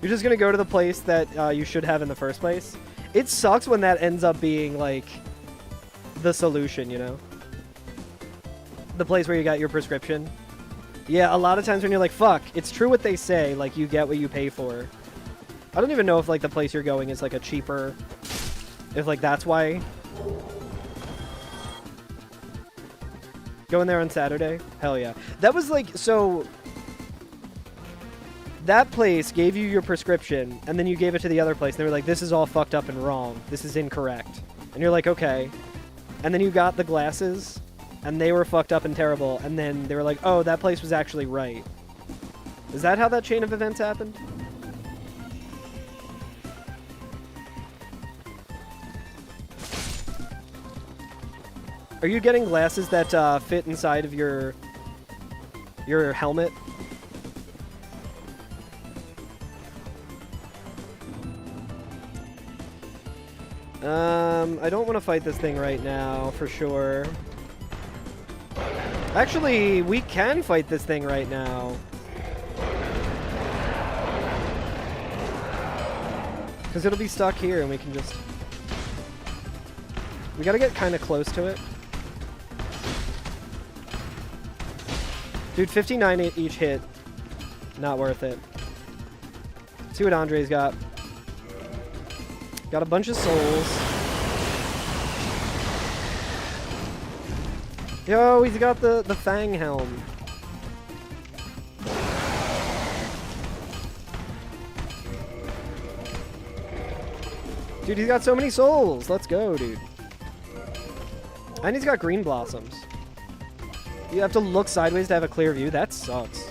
S2: You're just gonna go to the place that you should have in the first place? It sucks when that ends up being, like, the solution, you know? The place where you got your prescription. Yeah, a lot of times when you're like, fuck, it's true what they say, like, you get what you pay for. I don't even know if, like, the place you're going is, like, a cheaper... If, like, that's why... Going there on Saturday? Hell yeah. That was, like, so... That place gave you your prescription, and then you gave it to the other place, and they were like, this is all fucked up and wrong. This is incorrect. And you're like, okay. And then you got the glasses, and they were fucked up and terrible, and then they were like, oh, that place was actually right. Is that how that chain of events happened? Are you getting glasses that fit inside of your helmet? I don't want to fight this thing right now, for sure. Actually, we can fight this thing right now. Because it'll be stuck here, and we can just... We gotta get kind of close to it. Dude, 59 each hit. Not worth it. Let's see what Andre's got. Got a bunch of souls. Yo, he's got the Fang helm. Dude, he's got so many souls. Let's go, dude. And he's got green blossoms. You have to look sideways to have a clear view. That sucks.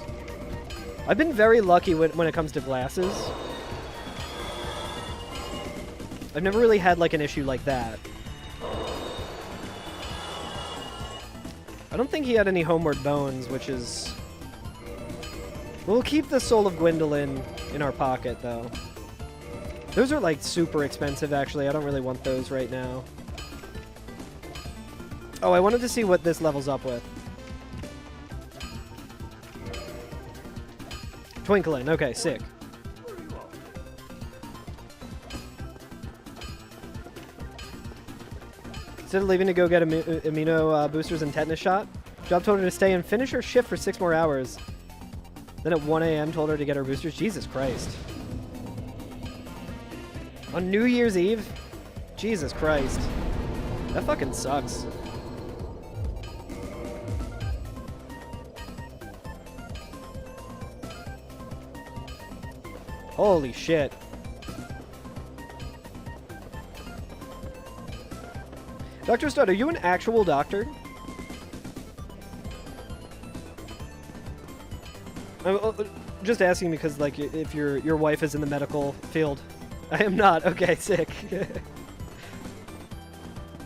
S2: I've been very lucky when it comes to glasses. I've never really had, like, an issue like that. I don't think he had any homeward bones, which is... We'll keep the Soul of Gwendolyn in our pocket, though. Those are, like, super expensive, actually. I don't really want those right now. Oh, I wanted to see what this levels up with. Twinkling. Okay, sick. Instead of leaving to go get amino boosters and tetanus shot, Job told her to stay and finish her shift for 6 more hours. Then at 1 a.m. told her to get her boosters. Jesus Christ. On New Year's Eve? Jesus Christ. That fucking sucks. Holy shit. Dr. Stud, are you an actual doctor? I'm just asking because, like, if your wife is in the medical field. I am not. Okay, sick.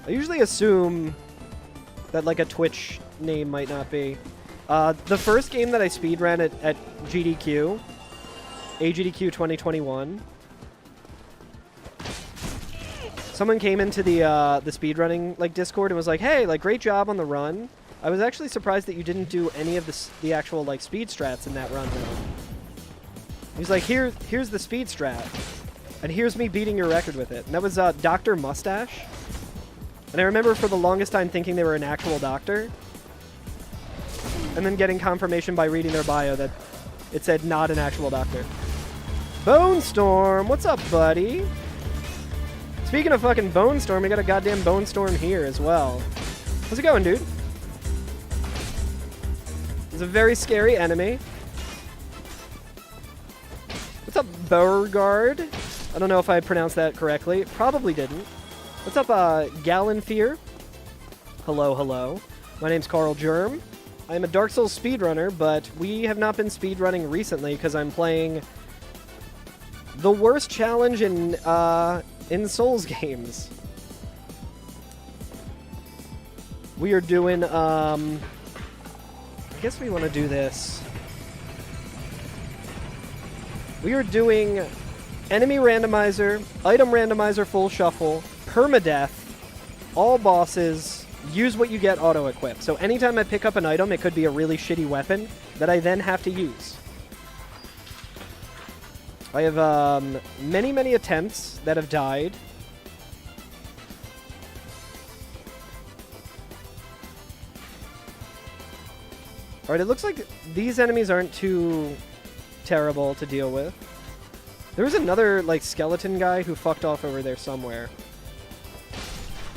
S2: I usually assume that, like, a Twitch name might not be. The first game that I speedran at GDQ, AGDQ 2021, someone came into the speedrunning, like, Discord and was like, hey, like, great job on the run. I was actually surprised that you didn't do any of the actual, like, speed strats in that run. He's like, here's the speed strat. And here's me beating your record with it. And that was Dr. Mustache. And I remember for the longest time thinking they were an actual doctor. And then getting confirmation by reading their bio that it said not an actual doctor. Bone Storm, what's up, buddy? Speaking of fucking Bone Storm, we got a goddamn Bone Storm here as well. How's it going, dude? It's a very scary enemy. What's up, Beauregard? I don't know if I pronounced that correctly. Probably didn't. What's up, Gallon Fear? Hello, hello. My name's Carl Germ. I'm a Dark Souls speedrunner, but we have not been speedrunning recently because I'm playing the worst challenge in Souls games. We are doing, I guess we want to do this. We are doing Enemy Randomizer, Item Randomizer Full Shuffle, Permadeath, all bosses, use what you get auto-equip. So anytime I pick up an item, it could be a really shitty weapon that I then have to use. I have many, many attempts that have died. Alright, it looks like these enemies aren't too terrible to deal with. There was another, like, skeleton guy who fucked off over there somewhere.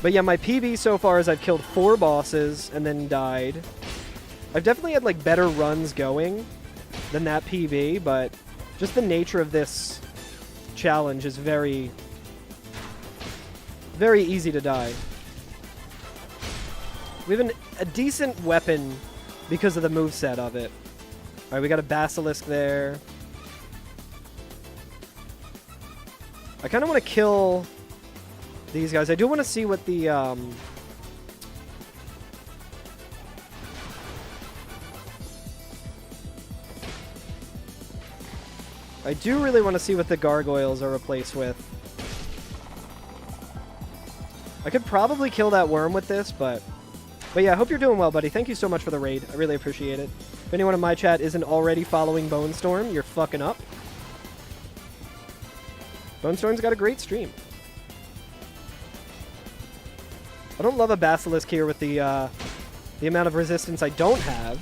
S2: But yeah, my PB so far is I've killed 4 bosses and then died. I've definitely had, like, better runs going than that PB, but just the nature of this challenge is very, very easy to die. We have a decent weapon because of the moveset of it. Alright, we got a basilisk there. I kind of want to kill these guys. I do want to see what the, I do really want to see what the gargoyles are replaced with. I could probably kill that worm with this, but yeah, I hope you're doing well, buddy. Thank you so much for the raid. I really appreciate it. If anyone in my chat isn't already following Bone Storm, you're fucking up. Bone Storm's got a great stream. I don't love a basilisk here with the amount of resistance I don't have,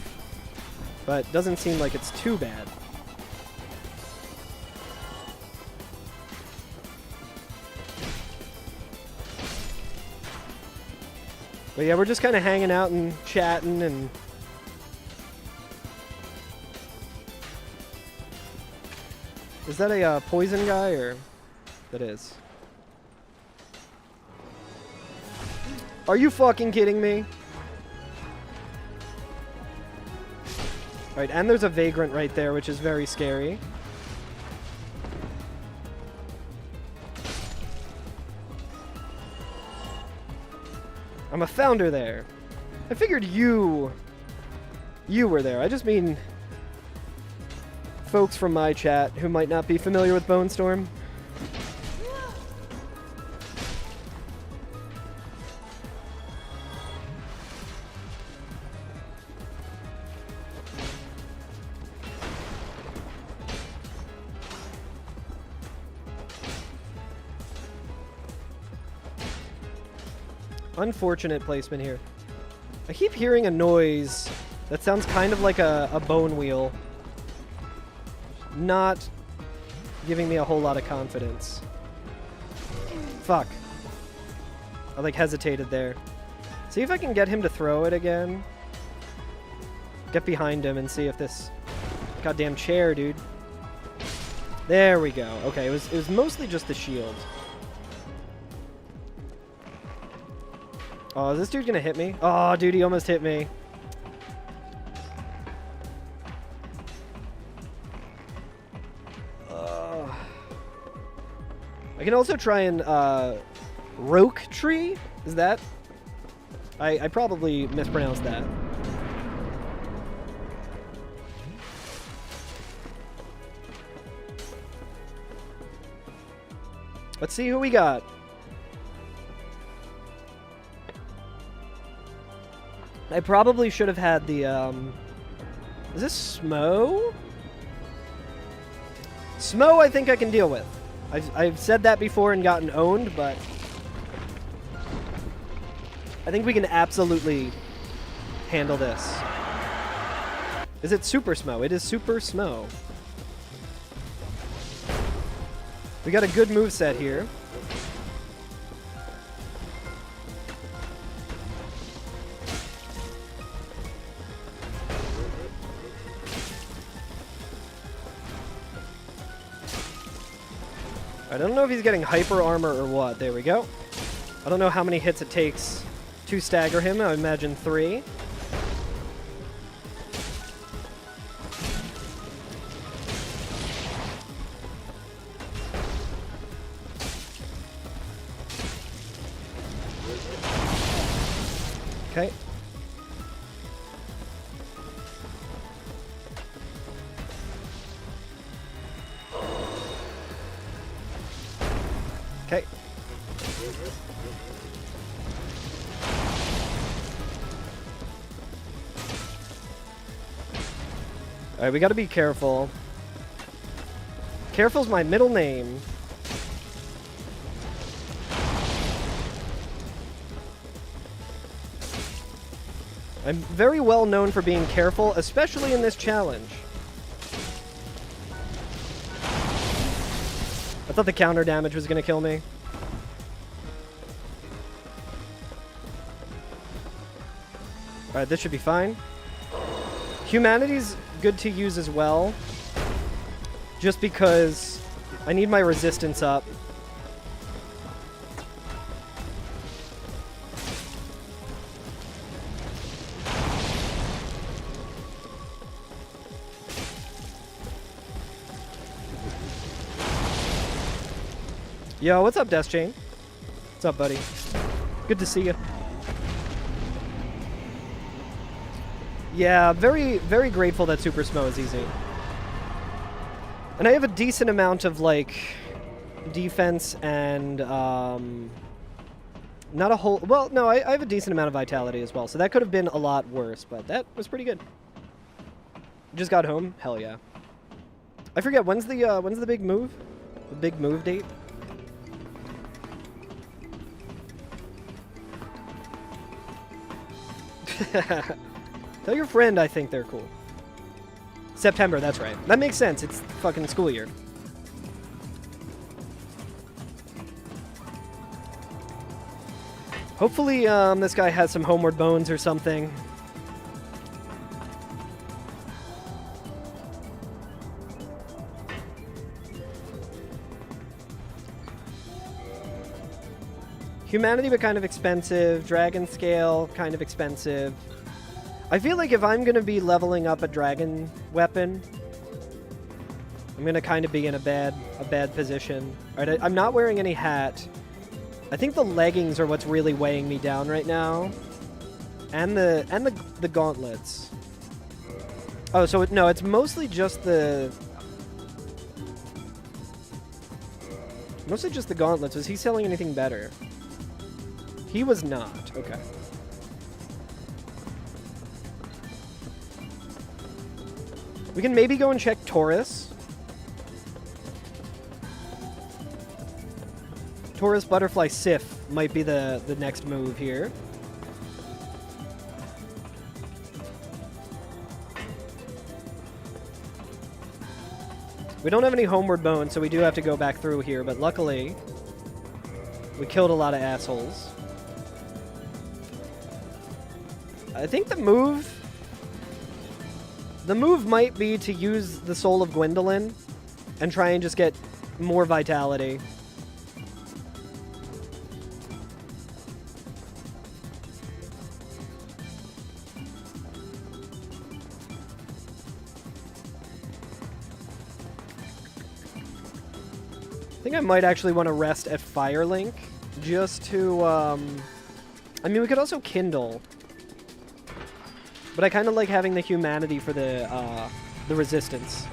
S2: but doesn't seem like it's too bad. But yeah, we're just kind of hanging out and chatting and... Is that a poison guy, or... That is. Are you fucking kidding me? Alright, and there's a vagrant right there, which is very scary. I'm a founder there. I figured you were there. I just mean folks from my chat who might not be familiar with Bone Storm. Unfortunate placement here. I keep hearing a noise that sounds kind of like a bone wheel. Not giving me a whole lot of confidence. Fuck. I like hesitated there. See if I can get him to throw it again. Get behind him and see if this goddamn chair, dude. There we go. Okay, it was mostly just the shield. Oh, is this dude gonna hit me? Oh, dude, he almost hit me. I can also try and, Roke Tree? Is that? I probably mispronounced that. Let's see who we got. I probably should have had the, is this Smo? Smo I think I can deal with. I've said that before and gotten owned, but I think we can absolutely handle this. Is it Super Smo? It is Super Smo. We got a good moveset here. I don't know if he's getting hyper armor or what. There we go. I don't know how many hits it takes to stagger him. I imagine 3. Okay. Okay. Alright, we gotta be careful. Careful's my middle name. I'm very well known for being careful, especially in this challenge. I thought the counter damage was gonna kill me. Alright, this should be fine. Humanity's good to use as well. Just because I need my resistance up. Yo, what's up, Death Chain? What's up, buddy? Good to see you. Yeah, very, very grateful that Super Smo is easy. And I have a decent amount of, like, defense and, not a whole... Well, no, I have a decent amount of vitality as well, so that could have been a lot worse, but that was pretty good. Just got home? Hell yeah. I forget, when's the big move? The big move date? Tell your friend I think they're cool. September, that's right. That makes sense. It's fucking school year. Hopefully, this guy has some homeward bones or something. Humanity, but kind of expensive. Dragon scale, kind of expensive. I feel like if I'm going to be leveling up a dragon weapon, I'm going to kind of be in a bad position. All right, I'm not wearing any hat. I think the leggings are what's really weighing me down right now. And the gauntlets. Oh, so no, it's mostly just the... Mostly just the gauntlets. Was he selling anything better? He was not. Okay. We can maybe go and check Taurus. Taurus Butterfly Sif might be the next move here. We don't have any homeward bones, so we do have to go back through here, but luckily we killed a lot of assholes. I think the move might be to use the Soul of Gwendolyn and try and just get more vitality. I think I might actually want to rest at Firelink just to, I mean, we could also Kindle. But I kind of like having the humanity for the resistance.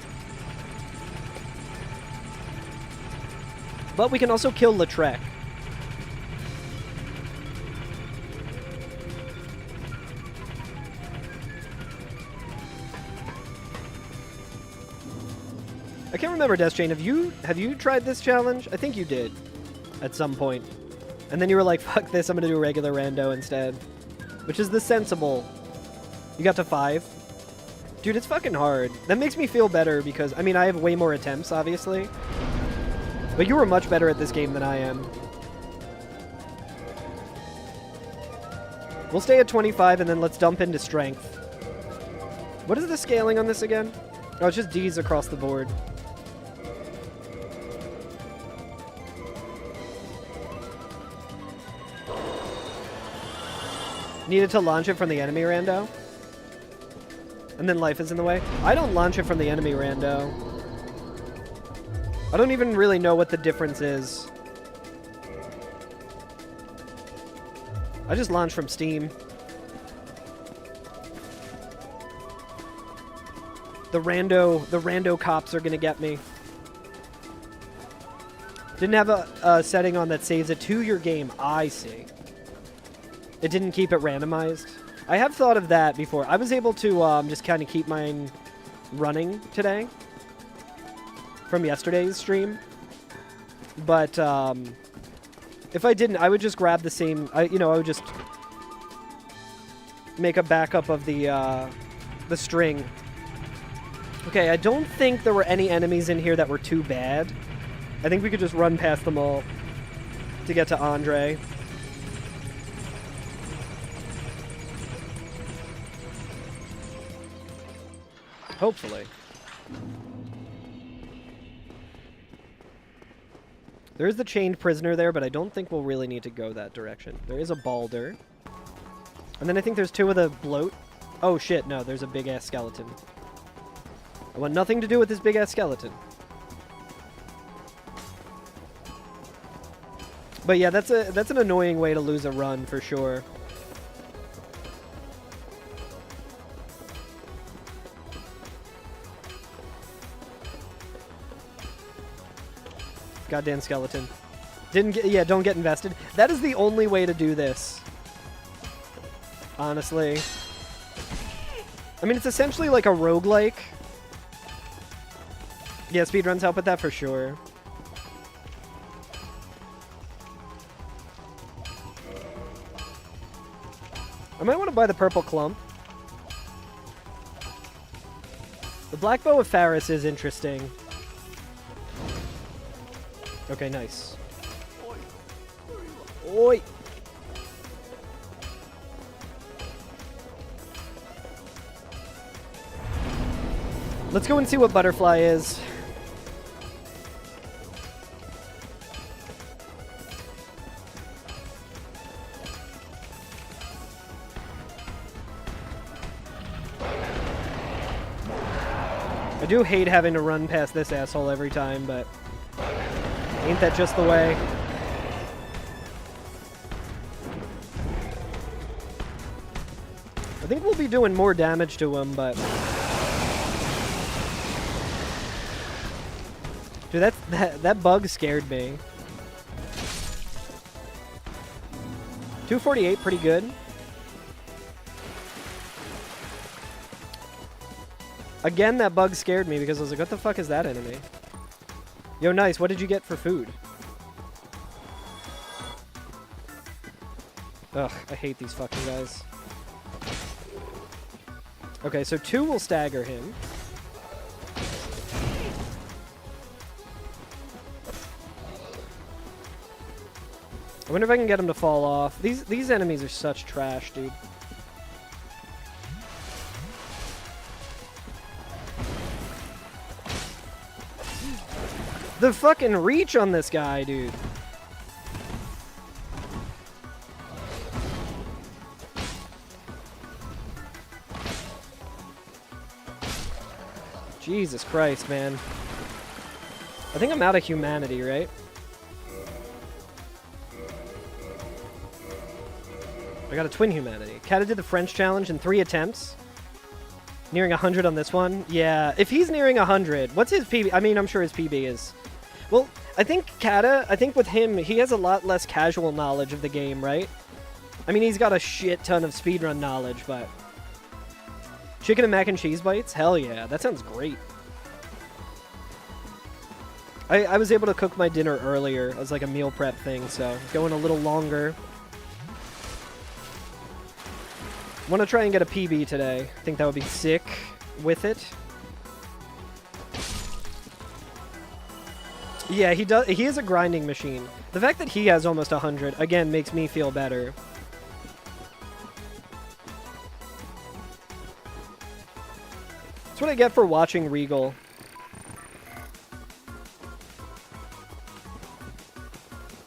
S2: But we can also kill Lautrec. I can't remember, Death Chain. Have you tried this challenge? I think you did at some point. And then you were like, fuck this, I'm gonna do a regular rando instead. Which is the sensible. You got to 5? Dude, it's fucking hard. That makes me feel better because, I mean, I have way more attempts, obviously. But you were much better at this game than I am. We'll stay at 25 and then let's dump into strength. What is the scaling on this again? Oh, it's just D's across the board. Needed to launch it from the enemy rando. And then life is in the way. I don't launch it from the enemy rando. I don't even really know what the difference is. I just launch from Steam. The rando cops are gonna get me. Didn't have a setting on that saves it to your game. I see. It didn't keep it randomized. I have thought of that before. I was able to just kind of keep mine running today from yesterday's stream. But if I didn't, I would just grab the same. I would just make a backup of the string. Okay, I don't think there were any enemies in here that were too bad. I think we could just run past them all to get to Andre. Hopefully. There is the chained prisoner there, but I don't think we'll really need to go that direction. There is a Balder. And then I think there's two of the bloat. Oh shit, no, there's a big-ass skeleton. I want nothing to do with this big-ass skeleton. But yeah, that's an annoying way to lose a run for sure. Goddamn skeleton. Don't get invested. That is the only way to do this. Honestly. I mean, it's essentially like a roguelike. Yeah, speedruns help with that for sure. I might want to buy the purple clump. The black bow of Faris is interesting. Okay, nice. Oi! Let's go and see what butterfly is. I do hate having to run past this asshole every time, but ain't that just the way? I think we'll be doing more damage to him, but... Dude, that bug scared me. 248, pretty good. Again, that bug scared me because I was like, what the fuck is that enemy? Yo, nice. What did you get for food? Ugh, I hate these fucking guys. Okay, so 2 will stagger him. I wonder if I can get him to fall off. These enemies are such trash, dude. The fucking reach on this guy, dude. Jesus Christ, man. I think I'm out of humanity, right? I got a twin humanity. Kata did the French challenge in 3 attempts. Nearing 100 on this one. Yeah, if he's nearing 100, what's his PB? I mean, I'm sure his PB is... Well, I think Kata, with him, he has a lot less casual knowledge of the game, right? I mean, he's got a shit ton of speedrun knowledge, but... Chicken and mac and cheese bites? Hell yeah, that sounds great. I was able to cook my dinner earlier as like a meal prep thing, so going a little longer. Want to try and get a PB today. I think that would be sick with it. Yeah, he does. He is a grinding machine. The fact that he has almost 100, again, makes me feel better. That's what I get for watching Regal.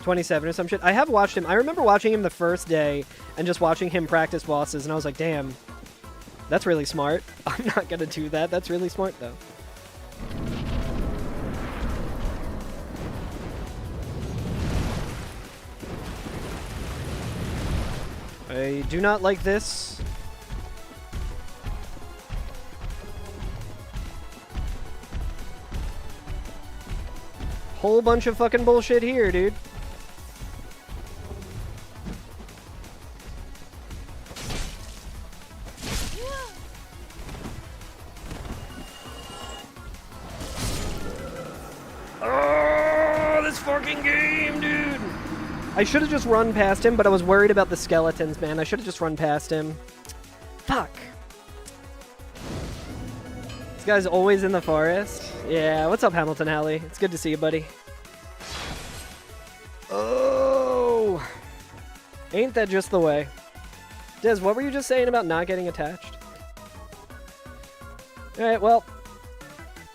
S2: 27 or some shit. I have watched him. I remember watching him the first day and just watching him practice bosses, and I was like, damn, that's really smart. I'm not gonna do that. That's really smart, though. I do not like this. Whole bunch of fucking bullshit here, dude. Oh, this fucking game, dude. I should have just run past him, but I was worried about the skeletons, man. I should have just run past him. Fuck. This guy's always in the forest. Yeah, what's up, Hamilton Alley? It's good to see you, buddy. Oh! Ain't that just the way? Des, what were you just saying about not getting attached? Alright, well,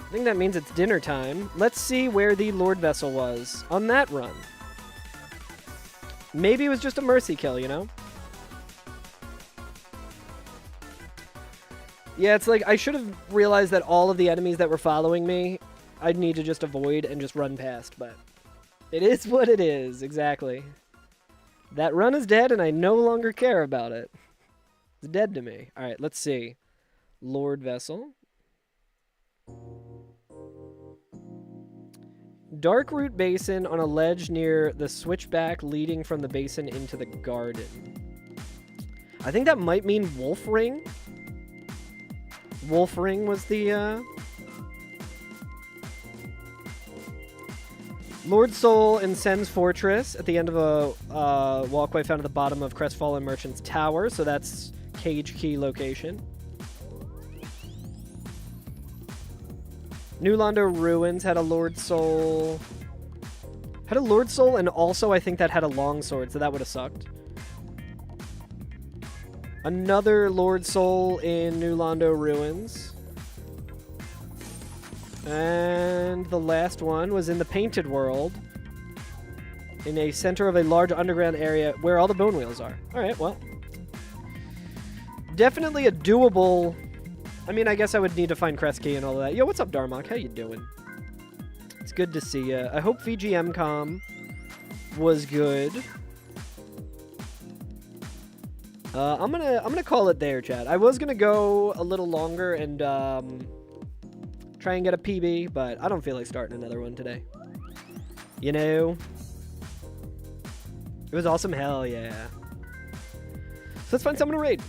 S2: I think that means it's dinner time. Let's see where the Lord Vessel was on that run. Maybe it was just a mercy kill, you know? Yeah, it's like, I should have realized that all of the enemies that were following me, I'd need to just avoid and just run past, but it is what it is, exactly. That run is dead, and I no longer care about it. It's dead to me. Alright, let's see. Lord Vessel. Darkroot Basin on a ledge near the switchback leading from the basin into the garden. I think that might mean Wolf Ring. Wolf Ring was the, Lord Soul in Sen's Fortress at the end of a walkway found at the bottom of Crestfallen Merchant's Tower, so that's Cage Key location. New Londo Ruins had a Lord Soul. Had a Lord Soul, and also I think that had a longsword, so that would have sucked. Another Lord Soul in New Londo Ruins. And the last one was in the Painted World. In a center of a large underground area where all the bone wheels are. Alright, well. Definitely a doable... I mean, I guess I would need to find Crest Key and all of that. Yo, what's up, Darmok? How you doing? It's good to see ya. I hope VGMcom was good. I'm gonna call it there, chat. I was gonna go a little longer and try and get a PB, but I don't feel like starting another one today. You know? It was awesome, hell yeah. So let's find someone to raid.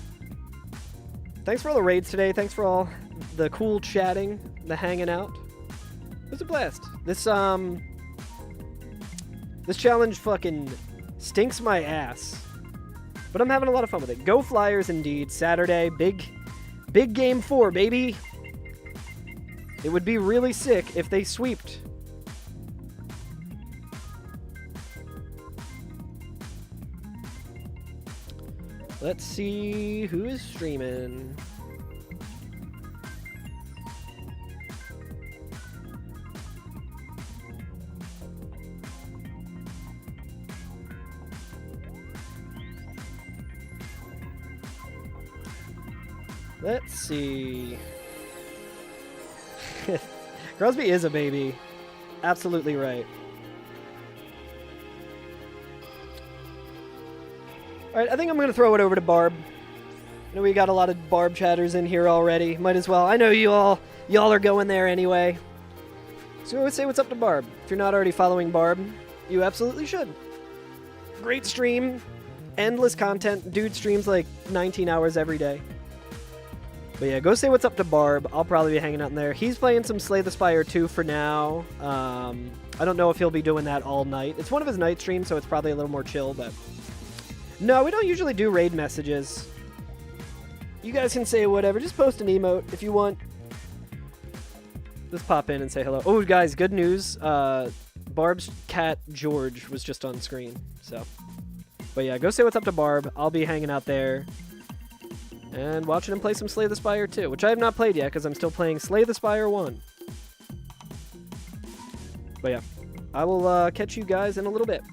S2: Thanks for all the raids today. Thanks for all the cool chatting, the hanging out. It was a blast. This challenge fucking stinks my ass. But I'm having a lot of fun with it. Go Flyers indeed. Saturday, big game 4, baby. It would be really sick if they sweeped. Let's see who is streaming. Let's see. Crosby is a baby. Absolutely right. Alright, I think I'm going to throw it over to Barb. I know we got a lot of Barb chatters in here already. Might as well. I know y'all are going there anyway. So I would say what's up to Barb. If you're not already following Barb, you absolutely should. Great stream. Endless content. Dude streams like 19 hours every day. But yeah, go say what's up to Barb. I'll probably be hanging out in there. He's playing some Slay the Spire 2 for now. I don't know if he'll be doing that all night. It's one of his night streams, so it's probably a little more chill, but... No, we don't usually do raid messages. You guys can say whatever. Just post an emote if you want. Just pop in and say hello. Oh, guys, good news. Barb's cat, George, was just on screen, so... But yeah, go say what's up to Barb. I'll be hanging out there. And watching him play some Slay the Spire 2, which I have not played yet because I'm still playing Slay the Spire 1. But yeah, I will catch you guys in a little bit.